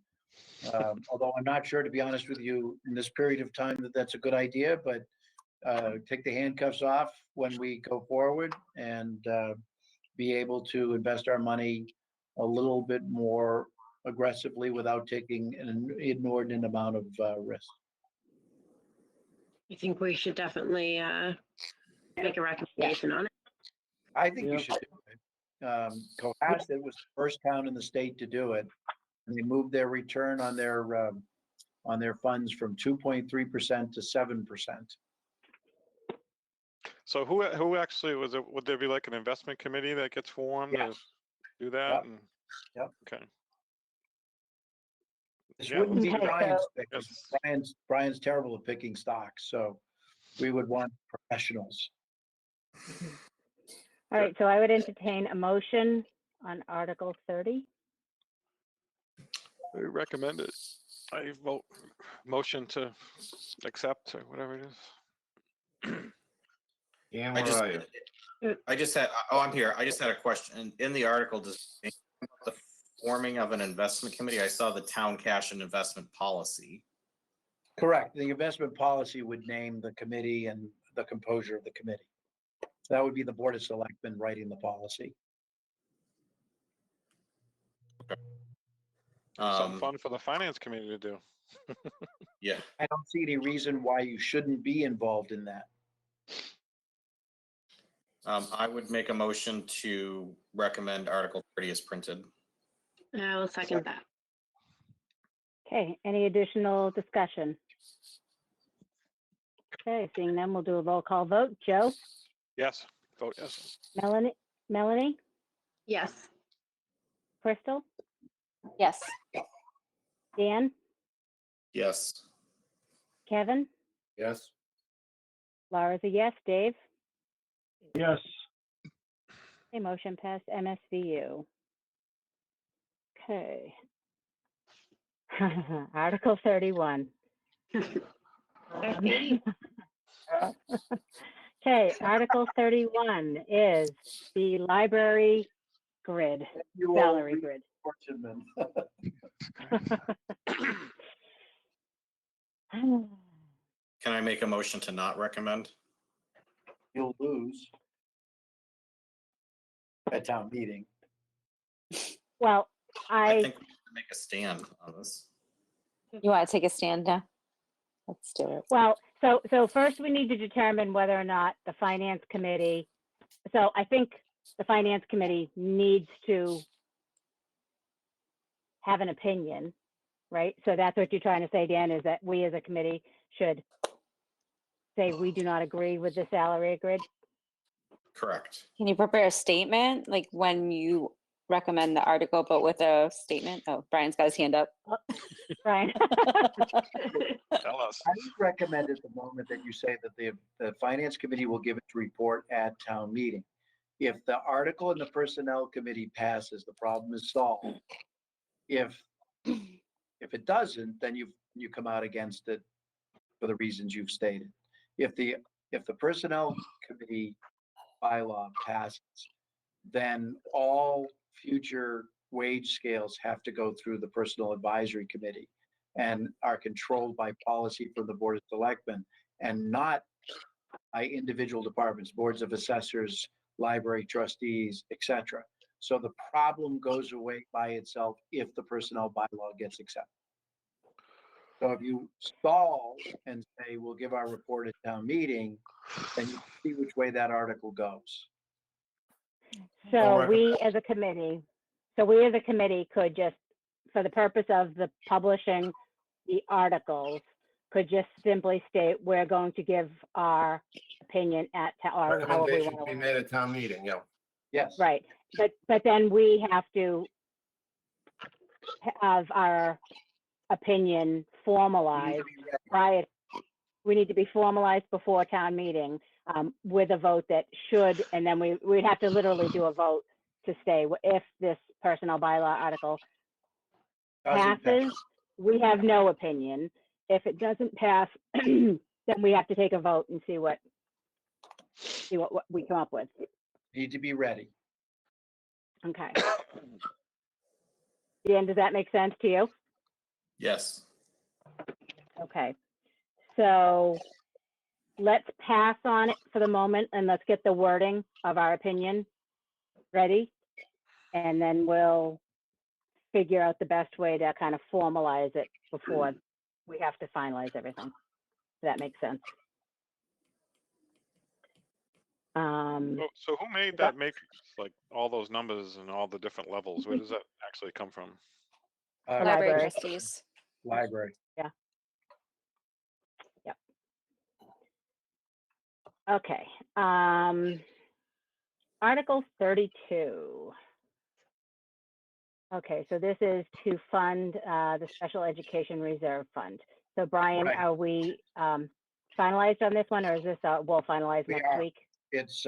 Although I'm not sure, to be honest with you, in this period of time, that that's a good idea, but take the handcuffs off when we go forward and be able to invest our money a little bit more aggressively without taking an inordinate amount of risk. I think we should definitely make a recommendation on it. I think you Yep. should do it. Cohasset was the first town in the state to do it. And they moved their return on their funds from 2.3% to 7%. So who actually was it? Would there be like an investment committee that gets formed to Yes. do that? Yep. And- Yep. Okay. This Yeah, wouldn't be Okay, Brian's so- pick, 'cause Yes. Brian's terrible at picking stocks, so we would want professionals. All right, so I would entertain a motion on Article 30. I recommend it. I vote motion to accept or whatever it is. Dan, I where just, are you? I just had, oh, I'm here. I just had a question. In the article, does it talk about the forming of an investment committee? I saw the town cash and investment policy. Correct. The investment policy would name the committee and the composure of the committee. That would be the Board of Selectmen writing the policy. Something fun for the finance committee to do. Yeah. I don't see any reason why you shouldn't be involved in that. I would make a motion to recommend Article 30 as printed. I will second that. Okay, any additional discussion? Okay, seeing none, we'll do a roll call vote. Joe, Yes, vote yes. Melanie, Yes. Crystal, Yes. Dan, Yes. Kevin, Yes? Laura's a yes, Dave? Yes. Okay, motion passed MSVU. Okay. Article 31. Okay, Article 31 is the library grid, You all salary grid. Fortune. Can I make a motion to not recommend? You'll lose at town meeting. Well, I I, think we should make a stand on this. You want to take a stand now? Let's do it. well, so first we need to determine whether or not the finance committee, so I think the finance committee needs to have an opinion, right? So that's what you're trying to say, Dan, is that we as a committee should say we do not agree with the salary grid? Correct. Can you prepare a statement, like when you recommend the article, but with a statement? Oh, Brian's got his hand up. Brian? Tell us. I would recommend at the moment that you say that the finance committee will give its report at town meeting. If the article in the personnel committee passes, the problem is solved. If it doesn't, then you come out against it for the reasons you've stated. If the personnel committee bylaw passes, then all future wage scales have to go through the personal advisory committee and are controlled by policy from the Board of Selectmen and not by individual departments, boards of assessors, library trustees, etc. So the problem goes away by itself if the personnel bylaw gets accepted. So if you stall and say, we'll give our report at town meeting, then you see which way that article goes. So I'll we as a committee, So we as a committee could just, for the purpose of the publishing the articles, could just simply state, we're going to give our opinion at, or however we Recommendation want to be to. made at town meeting, yeah. Yes. Right, but then we have to have our opinion formalized prior. We need to be formalized before town meeting with a vote that should, and then we'd have to literally do a vote to stay. If this personnel bylaw article passes, we have no opinion. If it doesn't pass, then we have to take a vote and see what we come up with. Need to be ready. Okay. Dan, does that make sense to you? Yes. Okay. So let's pass on it for the moment and let's get the wording of our opinion ready. And then we'll figure out the best way to kind of formalize it before we have to finalize everything. Does that make sense? So who made that matrix, like all those numbers and all the different levels? Where does that actually come from? Library Library. trustees. Library. Okay. Article 32. Okay, so this is to fund the Special Education Reserve Fund. So Brian, Right. are we finalized on this one, or is this we'll finalize We next are. week? It's,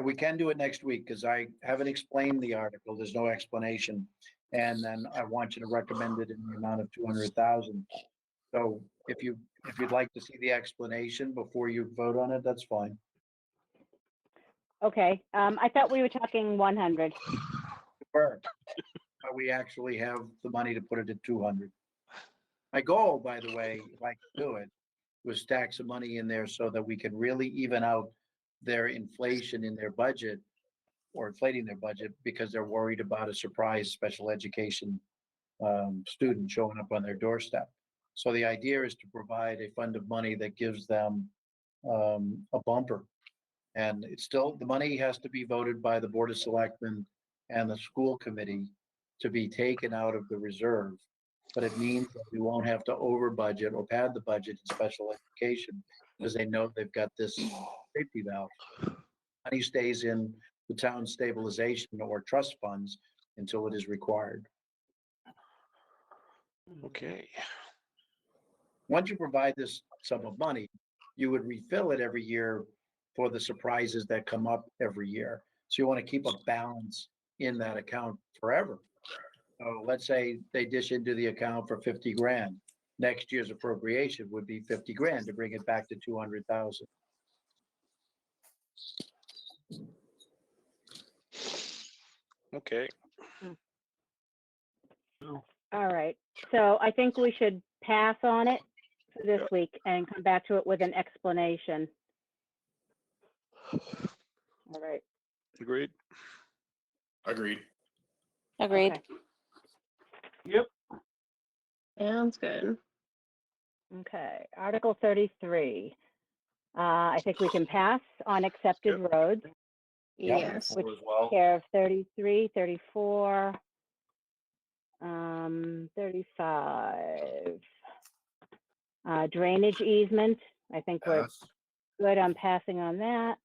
we can do it next week because I haven't explained the article. There's no explanation. And then I want you to recommend it in the amount of 200,000. So if you'd like to see the explanation before you vote on it, that's fine. Okay, I thought we were talking 100. But we actually have the money to put it at 200. My goal, by the way, if I could do it, was stack some money in there so that we could really even out their inflation in their budget or inflating their budget because they're worried about a surprise special education student showing up on their doorstep. So the idea is to provide a fund of money that gives them a bumper. And it's still, the money has to be voted by the Board of Selectmen and the school committee to be taken out of the reserve. But it means that we won't have to over budget or pad the budget in special education because they know they've got this safety valve. Money stays in the town stabilization or trust funds until it is required. Okay. Once you provide this sum of money, you would refill it every year for the surprises that come up every year. So you want to keep a balance in that account forever. So let's say they dish into the account for 50 grand. Next year's appropriation would be 50 grand to bring it back to 200,000. Okay. All right, so I think we should pass on it for this week and come back to it with an explanation. All right. Agreed. Agreed. Agreed. Okay. Yep. Sounds good. Okay, Article 33. I think we can pass on accepted roads. Yep. Yes. Which As well. care of 33, 34, 35. Drainage easement, I think we're Yes. good on passing on that.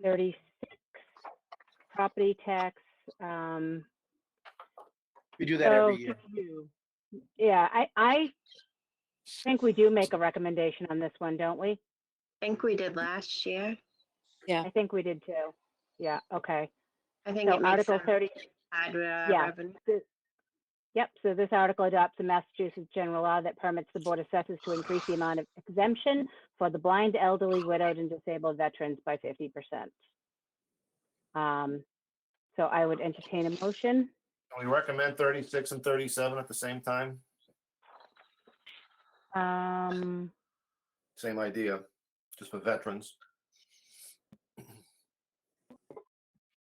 36, property tax. We do that every year. Yeah, I think we do make a recommendation on this one, don't we? I think we did last year. I think we did too. Yeah, okay. I think So it makes Article sense. 30, Add yeah. revenue. Yep, so this article adopts a Massachusetts general law that permits the Board of Assessors to increase the amount of exemption for the blind, elderly, widowed, and disabled veterans by 50%. So I would entertain a motion. Can we recommend 36 and 37 at the same time? Same idea, just for veterans.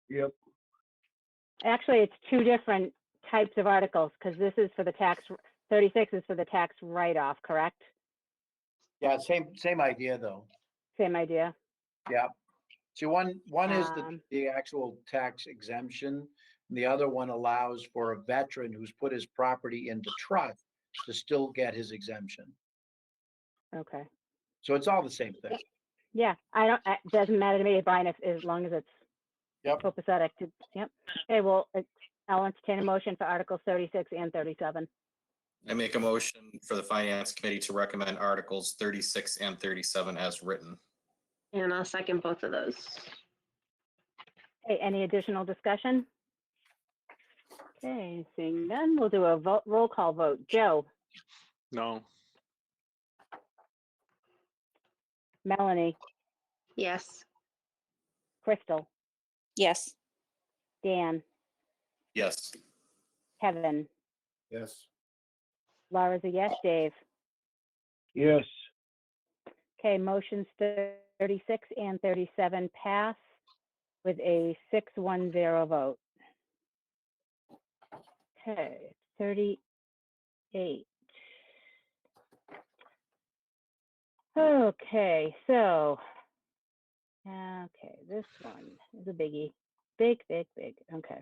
Yep. Actually, it's two different types of articles because this is for the tax, 36 is for the tax write-off, correct? Yeah, same idea though. Same idea. Yeah. See, one is Um, the actual tax exemption, And the other one allows for a veteran who's put his property into trust to still get his exemption. Okay. So it's all the same thing. Yeah, I don't, it doesn't matter to me, Brian, if, as long as it's Yep. copacetic. Yep. Okay, well, I'll entertain a motion for Articles 36 and 37. I make a motion for the Finance Committee to recommend Articles 36 and 37 as written. And I'll second both of those. Okay, any additional discussion? Okay, seeing none, we'll do a roll call vote. Joe, No. Melanie, Yes. Crystal, Yes. Dan, Yes. Kevin, Yes. Laura's a yes, Dave. Yes. Okay, motions 36 and 37 pass with a 6-1-0 vote. Okay, 38. Okay, so, okay, this one is a biggie. Big, big, big. Okay.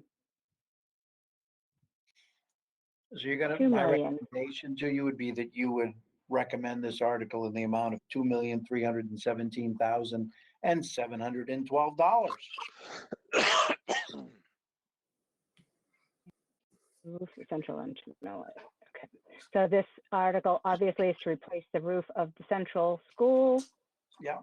So you're gonna, 2 my million. recommendation to you would be that you would recommend this article in the amount of $2,317,712. Roof of central and no, okay. So this article obviously is to replace the roof of the central school. Yeah,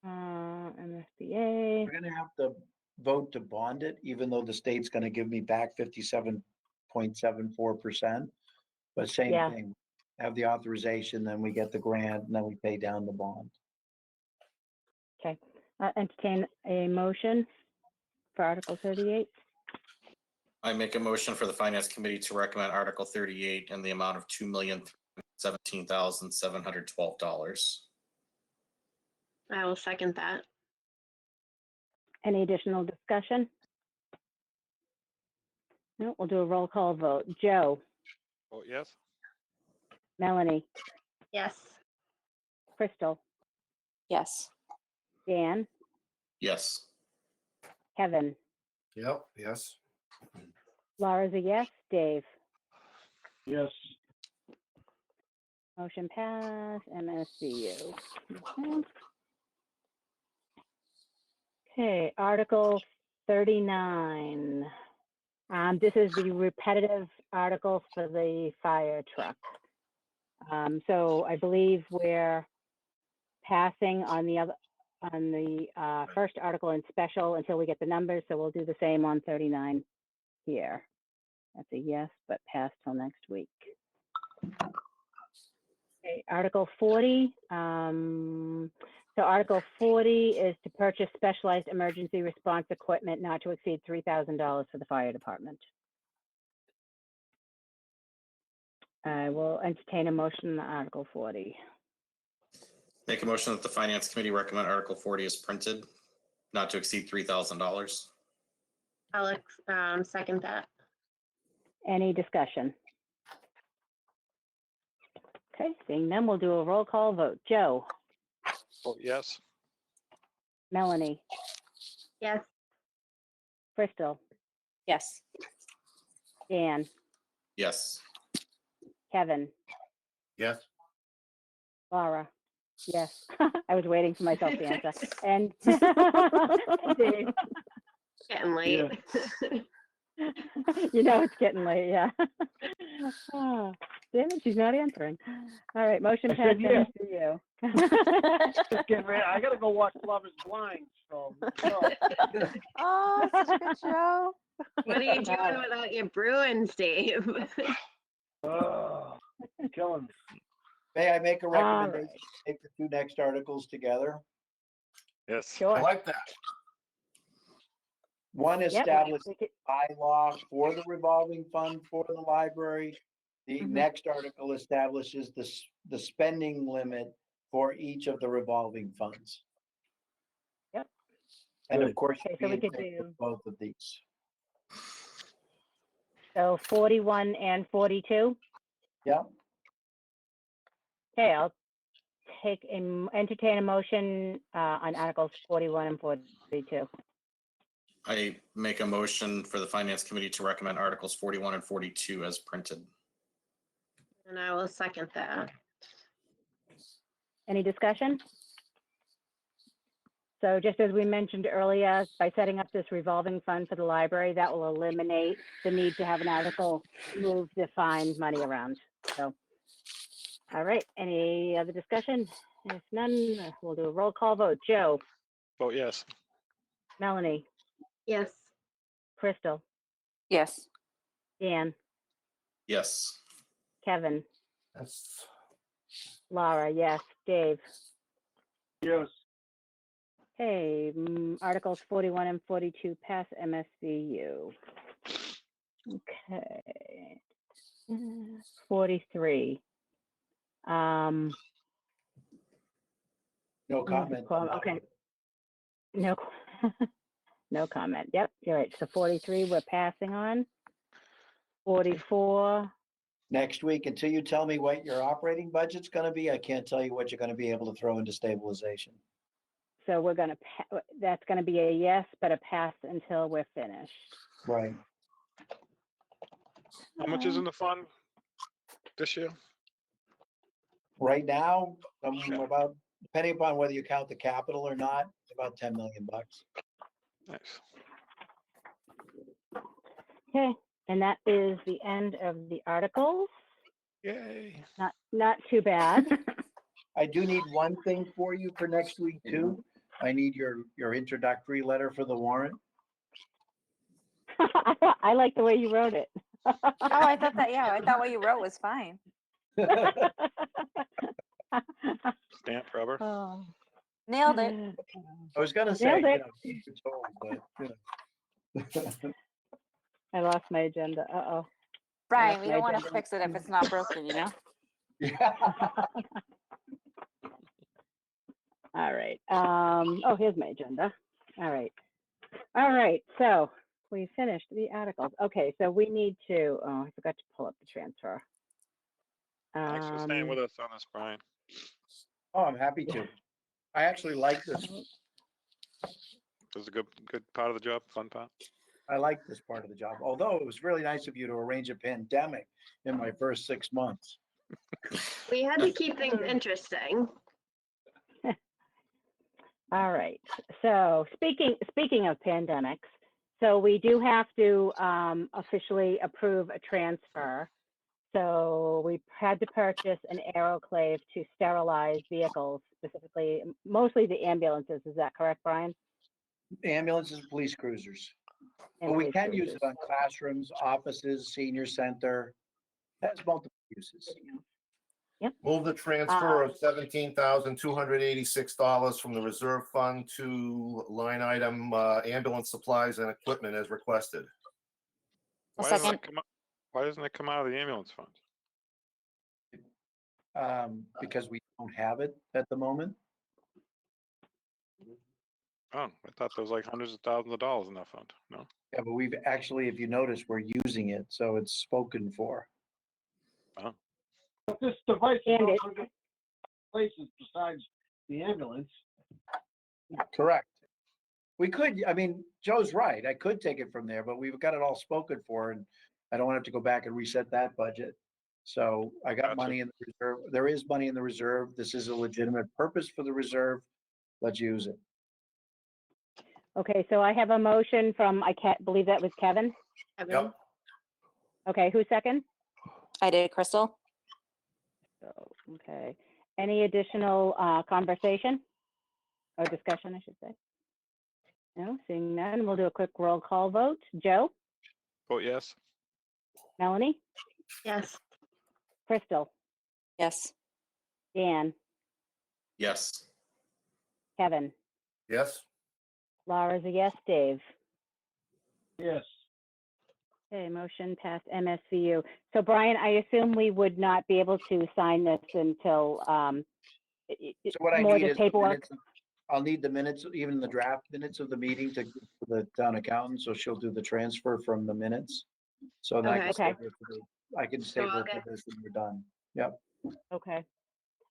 MSBA. we're gonna have to vote to bond it, even though the state's gonna give me back 57.74%. But same Yeah. thing, have the authorization, then we get the grant, and then we pay down the bond. Okay, entertain a motion for Article 38. I make a motion for the Finance Committee to recommend Article 38 in the amount of $2,017,712. I will second that. Any additional discussion? No, we'll do a roll call vote. Joe, Oh, yes. Melanie, Yes. Crystal, Yes. Dan, Yes. Kevin, Yep, yes. Laura's a yes, Dave. Yes. Motion pass, MSCU. Okay. Okay, Article 39. This is the repetitive article for the fire truck. So I believe we're passing on the other, on the first article in special until we get the numbers. So we'll do the same on 39 here. That's a yes, but pass till next week. Okay, Article 40. So Article 40 is to purchase specialized emergency response equipment not to exceed $3,000 for the fire department. I will entertain a motion on Article 40. Make a motion that the Finance Committee recommend Article 40 is printed, not to exceed $3,000. Alex, second that. Any discussion? Okay, seeing none, we'll do a roll call vote. Joe, Oh, yes. Melanie, Yes. Crystal, Yes. Dan, Yes. Kevin, Yes. Laura. Yes, I was waiting for myself to answer. And Dave, Getting late. you know it's getting late, yeah. Oh, damn it, she's not answering. All right, motion I passed said yes. to you. Just getting ready. I gotta go watch Love is Blind, so. Oh, such a good show. What are you doing without your Bruins, Dave? Oh, killing me. May I make a All recommendation, right. to take the two next articles together? Yes. I Sure. like that. One Yep, establishes we could- bylaw for the revolving fund for the library. The Mhm. next article establishes the spending limit for each of the revolving funds. Yep. And of Good. course, Okay, be so we in could favor of do- both of these. So 41 and 42. Yeah, Okay, I'll entertain a motion on Articles 41 and 42. I make a motion for the Finance Committee to recommend Articles 41 and 42 as printed. And I will second that. Any discussion? So just as we mentioned earlier, by setting up this revolving fund for the library, that will eliminate the need to have an article move to find money around. So, all right, any other discussion? If none, we'll do a roll call vote. Joe, Vote yes. Melanie, Yes. Crystal, Yes. Dan, Yes. Kevin, That's, Laura, yes, Dave. Yes. Okay, Articles 41 and 42 pass MSVU. Okay. 43. No comment. Okay. No, no comment. Yep, you're right. So 43, we're passing on. 44, Next week, until you tell me what your operating budget's gonna be, I can't tell you what you're gonna be able to throw into stabilization. so we're gonna, that's gonna be a yes, but a pass until we're finished. Right. How much is in the fund this year? Right now, about, depending upon whether you count the capital or not, about 10 million bucks. Nice. Okay, and that is the end of the articles. Yay. Not too bad. I do need one thing for you for next week too. I need your introductory letter for the warrant. I like the way you wrote it. Oh, I thought that, yeah, I thought what you wrote was fine. Stamp rubber. Oh. Nailed it. I was gonna say, Nailed it. keep it told, but, I lost my agenda. Uh-oh. Brian, we my don't want to agenda. fix it if it's not broken, you know? yeah. All right. Oh, here's my agenda. All right. All right. So we finished the articles. Okay. So we need to, oh, I forgot to pull up the transfer. Thanks for staying with us on this, Brian. Oh, I'm happy to. I actually like this. This is a good part of the job, fun part. I like this part of the job, although it was really nice of you to arrange a pandemic in my first 6 months. We had to keep things interesting. All right. So speaking of pandemics, so we do have to officially approve a transfer. So we had to purchase an aeroclave to sterilize vehicles, specifically, mostly the ambulances. Is that correct, Brian? Ambulances, police cruisers. And But we police can use cruisers. it on classrooms, offices, senior center. Has multiple uses. move the transfer of $17,286 from the reserve fund to line item ambulance supplies and equipment as requested. A Why doesn't second. it come out? Why doesn't it come out of the ambulance fund? Because we don't have it at the moment. Oh, I thought there was like hundreds of thousands of dollars in that fund. No? Yeah, but we've actually, if you notice, we're using it, so it's spoken for. Oh, But this device is And it- also got places besides the ambulance. Correct. We could, I mean, Joe's right. I could take it from there, but we've got it all spoken for and I don't have to go back and reset that budget. So I got Gotcha. money in the reserve. There is money in the reserve. This is a legitimate purpose for the reserve. Let's use it. Okay, so I have a motion from, I can't believe that was Kevin. Yep. Okay, who's second? I did, Crystal. So, okay. Any additional conversation or discussion, I should say? No, seeing none, we'll do a quick roll call vote. Joe, vote yes. Melanie, Yes. Crystal, Yes. Dan, Yes. Kevin, Yes, Laura's a yes, Dave. Yes. Okay, motion passed MSVU. So Brian, I assume we would not be able to sign this until So what I more need the is the paperwork. minutes. I'll need the minutes, even the draft minutes of the meeting to give to the town accountant, so she'll do the transfer from the minutes. So then I can Okay. stay here for I can stay So I'll here for get- this when we're done. Yep. Okay.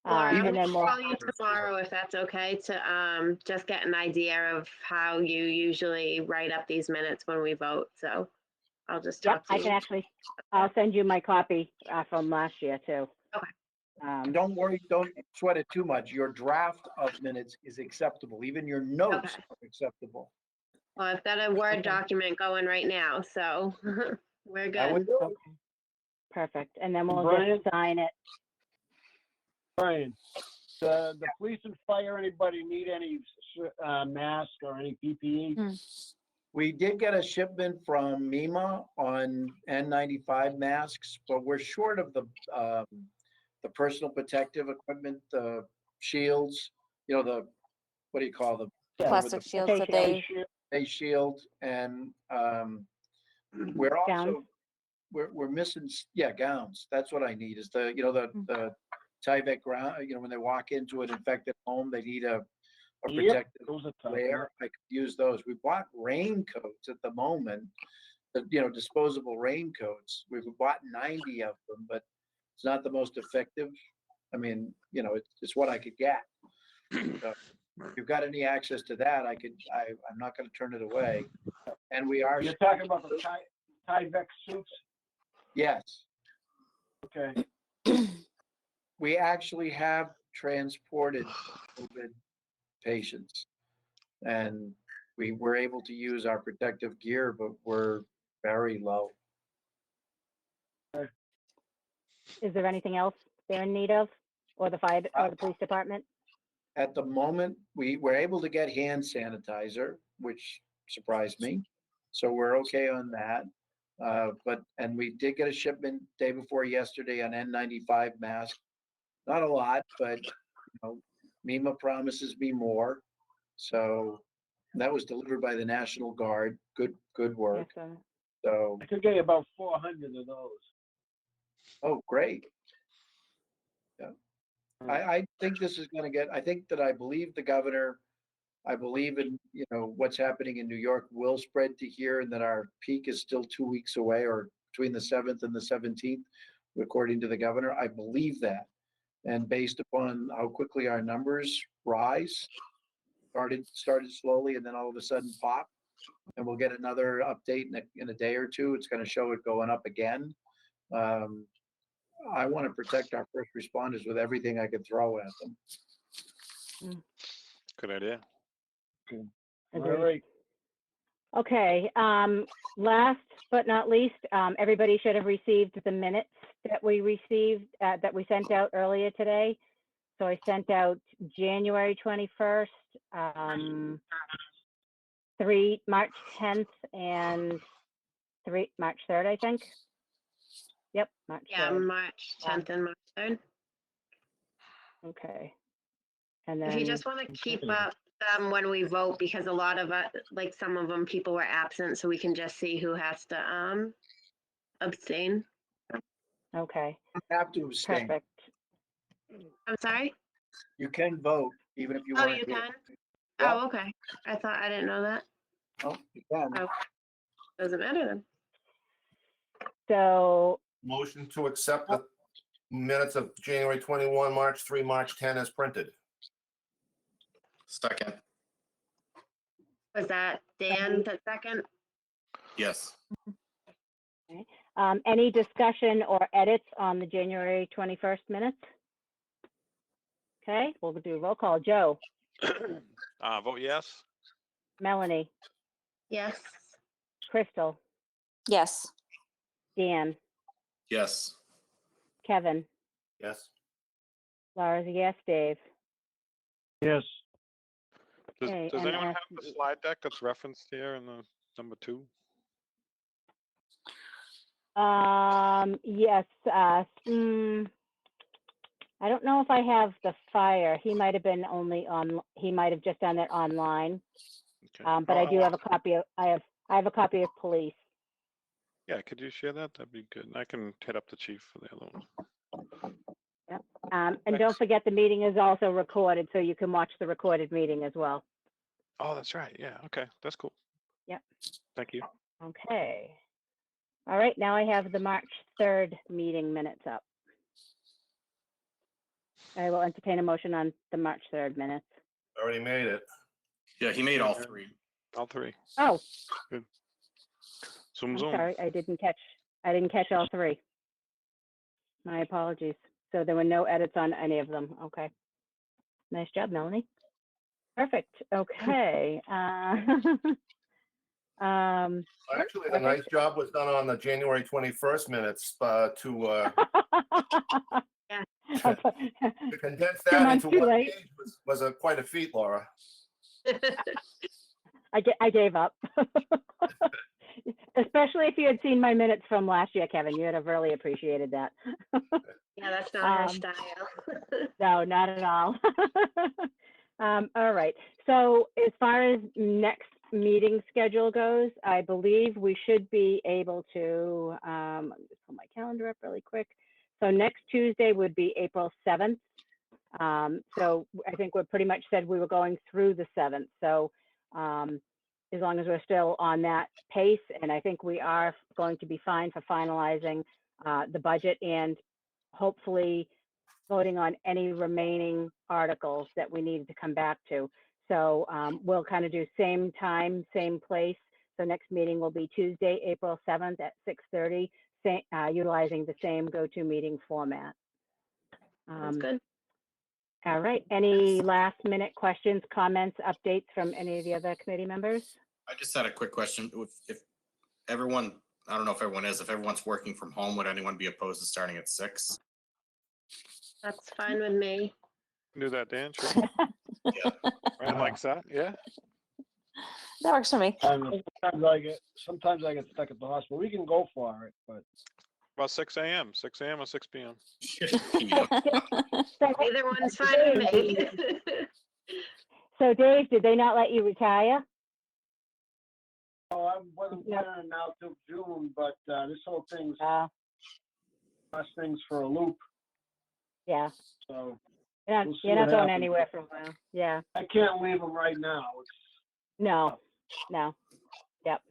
Laura, I'm And then gonna we'll, call you tomorrow if that's okay to just get an idea of how you usually write up these minutes when we vote. So I'll just yep, talk to I you. can actually, I'll send you my copy from last year too. Okay. Don't worry, don't sweat it too much. Your draft of minutes is acceptable. Even your notes Okay. are acceptable. Well, I've got a Word Okay. document going right now, so we're That good. would do it. Okay. Perfect. And then we'll Brian? just sign it. Brian, the police and fire, anybody need any mask or any PPE? We did get a shipment from MEMA on N95 masks, but we're short of the personal protective equipment, the shields, you know, the, what do you call them? Plastic The shields that face they, face shield, and we're also, Gowns. we're missing, yeah, gowns. That's what I need is the, you know, the Tyvek ground, you know, when they walk into an infected home, they need a Yep, protective those are tough. layer. I could use those. We bought raincoats at the moment, you know, disposable raincoats. We've bought 90 of them, but it's not the most effective. I mean, you know, it's what I could get. So if you've got any access to that, I'm not going to turn it away. And we are. You're talking about the Tyvek suits? Yes, Okay. we actually have transported COVID patients, and we were able to use our protective gear, but we're very low. Is there anything else they're in need of? Or the fire, or the police department? At the moment, we were able to get hand sanitizer, which surprised me. So we're okay on that. And we did get a shipment day before yesterday on N95 masks. Not a lot, but you know, MEMA promises me more. So that was delivered by the National Guard. Good work. Excellent. So, I could get you about 400 of those. oh, great. Yeah. I think this is going to get, I believe the governor, I believe in, you know, what's happening in New York will spread to here, and that our peak is still 2 weeks away, or between the 7th and the 17th, according to the governor. I believe that. And based upon how quickly our numbers rise, started slowly and then all of a sudden pop, and we'll get another update in a day or two. It's going to show it going up again. I want to protect our first responders with everything I can throw at them. good idea. All Agreed. right. Okay, last but not least, everybody should have received the minutes that we received, that we sent out earlier today. So I sent out January 21st, March 10th, and March 3rd, I think. Yep, March 3rd. Yeah, March 10th and March 3rd. Okay. And then. If you just want to keep up when we vote, because a lot of like some of them, people were absent, so we can just see who has to abstain. Okay, You have to abstain. perfect. I'm sorry? You can vote even if you Oh, weren't you here. can? Yeah. Oh, okay. I didn't know that. Oh, you can. Oh. Doesn't matter then. So, Motion to accept the minutes of January 21, March 3, March 10 as printed. Second, Was that Dan the second? yes. any discussion or edits on the January 21st minutes? Okay, we'll do a roll call. Joe, Vote yes. Melanie, Yes. Crystal, yes. Dan, Yes. Kevin, Yes. Laura's a yes, Dave. Yes. Does, Okay, does and anyone as- have the slide deck that's referenced here in the number 2? Yes, I don't know if I have the fire. He might have been only on, he might have just done it online. Okay. But I do have a copy of, I have a copy of police. Yeah, could you share that? That'd be good. And I can hit up the chief for the other one. And don't forget, the meeting is also recorded, so you can watch the recorded meeting as well. Oh, that's right. Yeah. Okay. That's cool. Yep. Thank you. Okay. All right, now I have the March 3rd meeting minutes up. I will entertain a motion on the March 3rd minutes. Already made it. Yeah, he made all three. All three. Oh, Zoom, I'm zoom. sorry, I didn't catch all three. My apologies. So there were no edits on any of them. Okay. Nice job, Melanie. Perfect. Okay. Actually, the nice job was done on the January 21st minutes to condense Two that months into too one late. page was quite a feat, Laura. I gave up. Especially if you had seen my minutes from last year, Kevin, you would have really appreciated that. Yeah, that's not her Um, style. No, not at all. All right. So as far as next meeting schedule goes, I believe we should be able to, let me just pull my calendar up really quick. So next Tuesday would be April 7th. So I think we're pretty much said we were going through the 7th. So as long as we're still on that pace, and I think we are going to be fine for finalizing the budget and hopefully voting on any remaining articles that we needed to come back to. So we'll kind of do same time, same place. So next meeting will be Tuesday, April 7th at 6:30, utilizing the same go-to-meeting format. That's good. All right. Any last minute questions, comments, updates from any of the other committee members? I just had a quick question. If everyone, I don't know if everyone is, if everyone's working from home, would anyone be opposed to starting at 6? That's fine with me. Do that, Dan, sure. Ryan likes that, yeah? That works for me. Sometimes I get stuck at the hospital. We can go for it, but About 6 a.m., 6 a.m. or 6 p.m. Either one's fine with me. So Dave, did they not let you retire? oh, I wasn't planning now till June, but this whole thing's last things for a loop. Yeah. So You're not, We'll see you're not what going happens. anywhere for a while. Yeah. I can't leave them right now. No. Yep.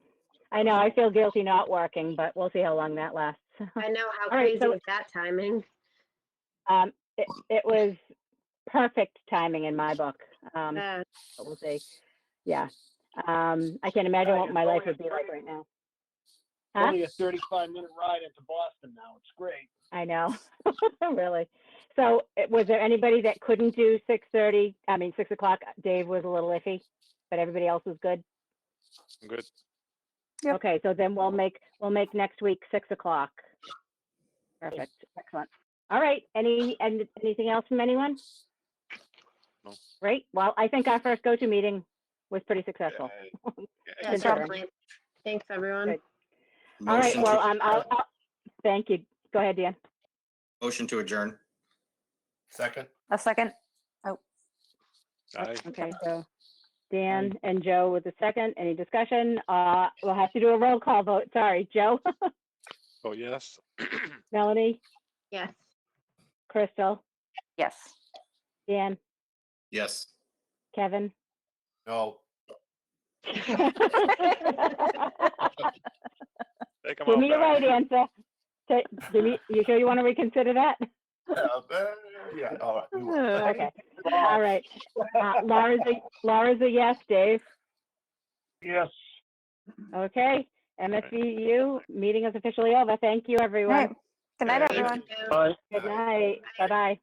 I know. I feel guilty not working, but we'll see how long that lasts. I know how All right, crazy so- is that timing. It was perfect timing in my book. Uh, But we'll see. Yeah. I can't imagine what my life would be like right now. Huh? Only a 35-minute ride into Boston now. It's great. I know. Really. So was there anybody that couldn't do 6:30? I mean, 6 o'clock. Dave was a little iffy, but everybody else was good. Good. Yep. Okay, so then we'll make next week 6 o'clock. Perfect. Excellent. All right. Anything else from anyone? No. Great. Well, I think our first go-to meeting was pretty successful. yeah, Good job. definitely. Thanks, everyone. Good. All right. Motion Well, to- I'll thank you. Go ahead, Dan. Motion to adjourn. Second. A second. Aye. Okay, so Dan and Joe with the second. Any discussion? We'll have to do a roll call vote. Sorry, Joe, Oh, yes. Melanie, Yes. Crystal, Yes. Dan, Yes. Kevin. No. Take 'em Give out me your back. right answer. You sure you want to reconsider that? Yeah, all right. we will. Okay. All right. Laura's a yes. Dave. Yes. Okay. MSVU meeting is officially over. Thank you, everyone. Right. Good night, Thank everyone. you. Bye. Good night. Bye-bye.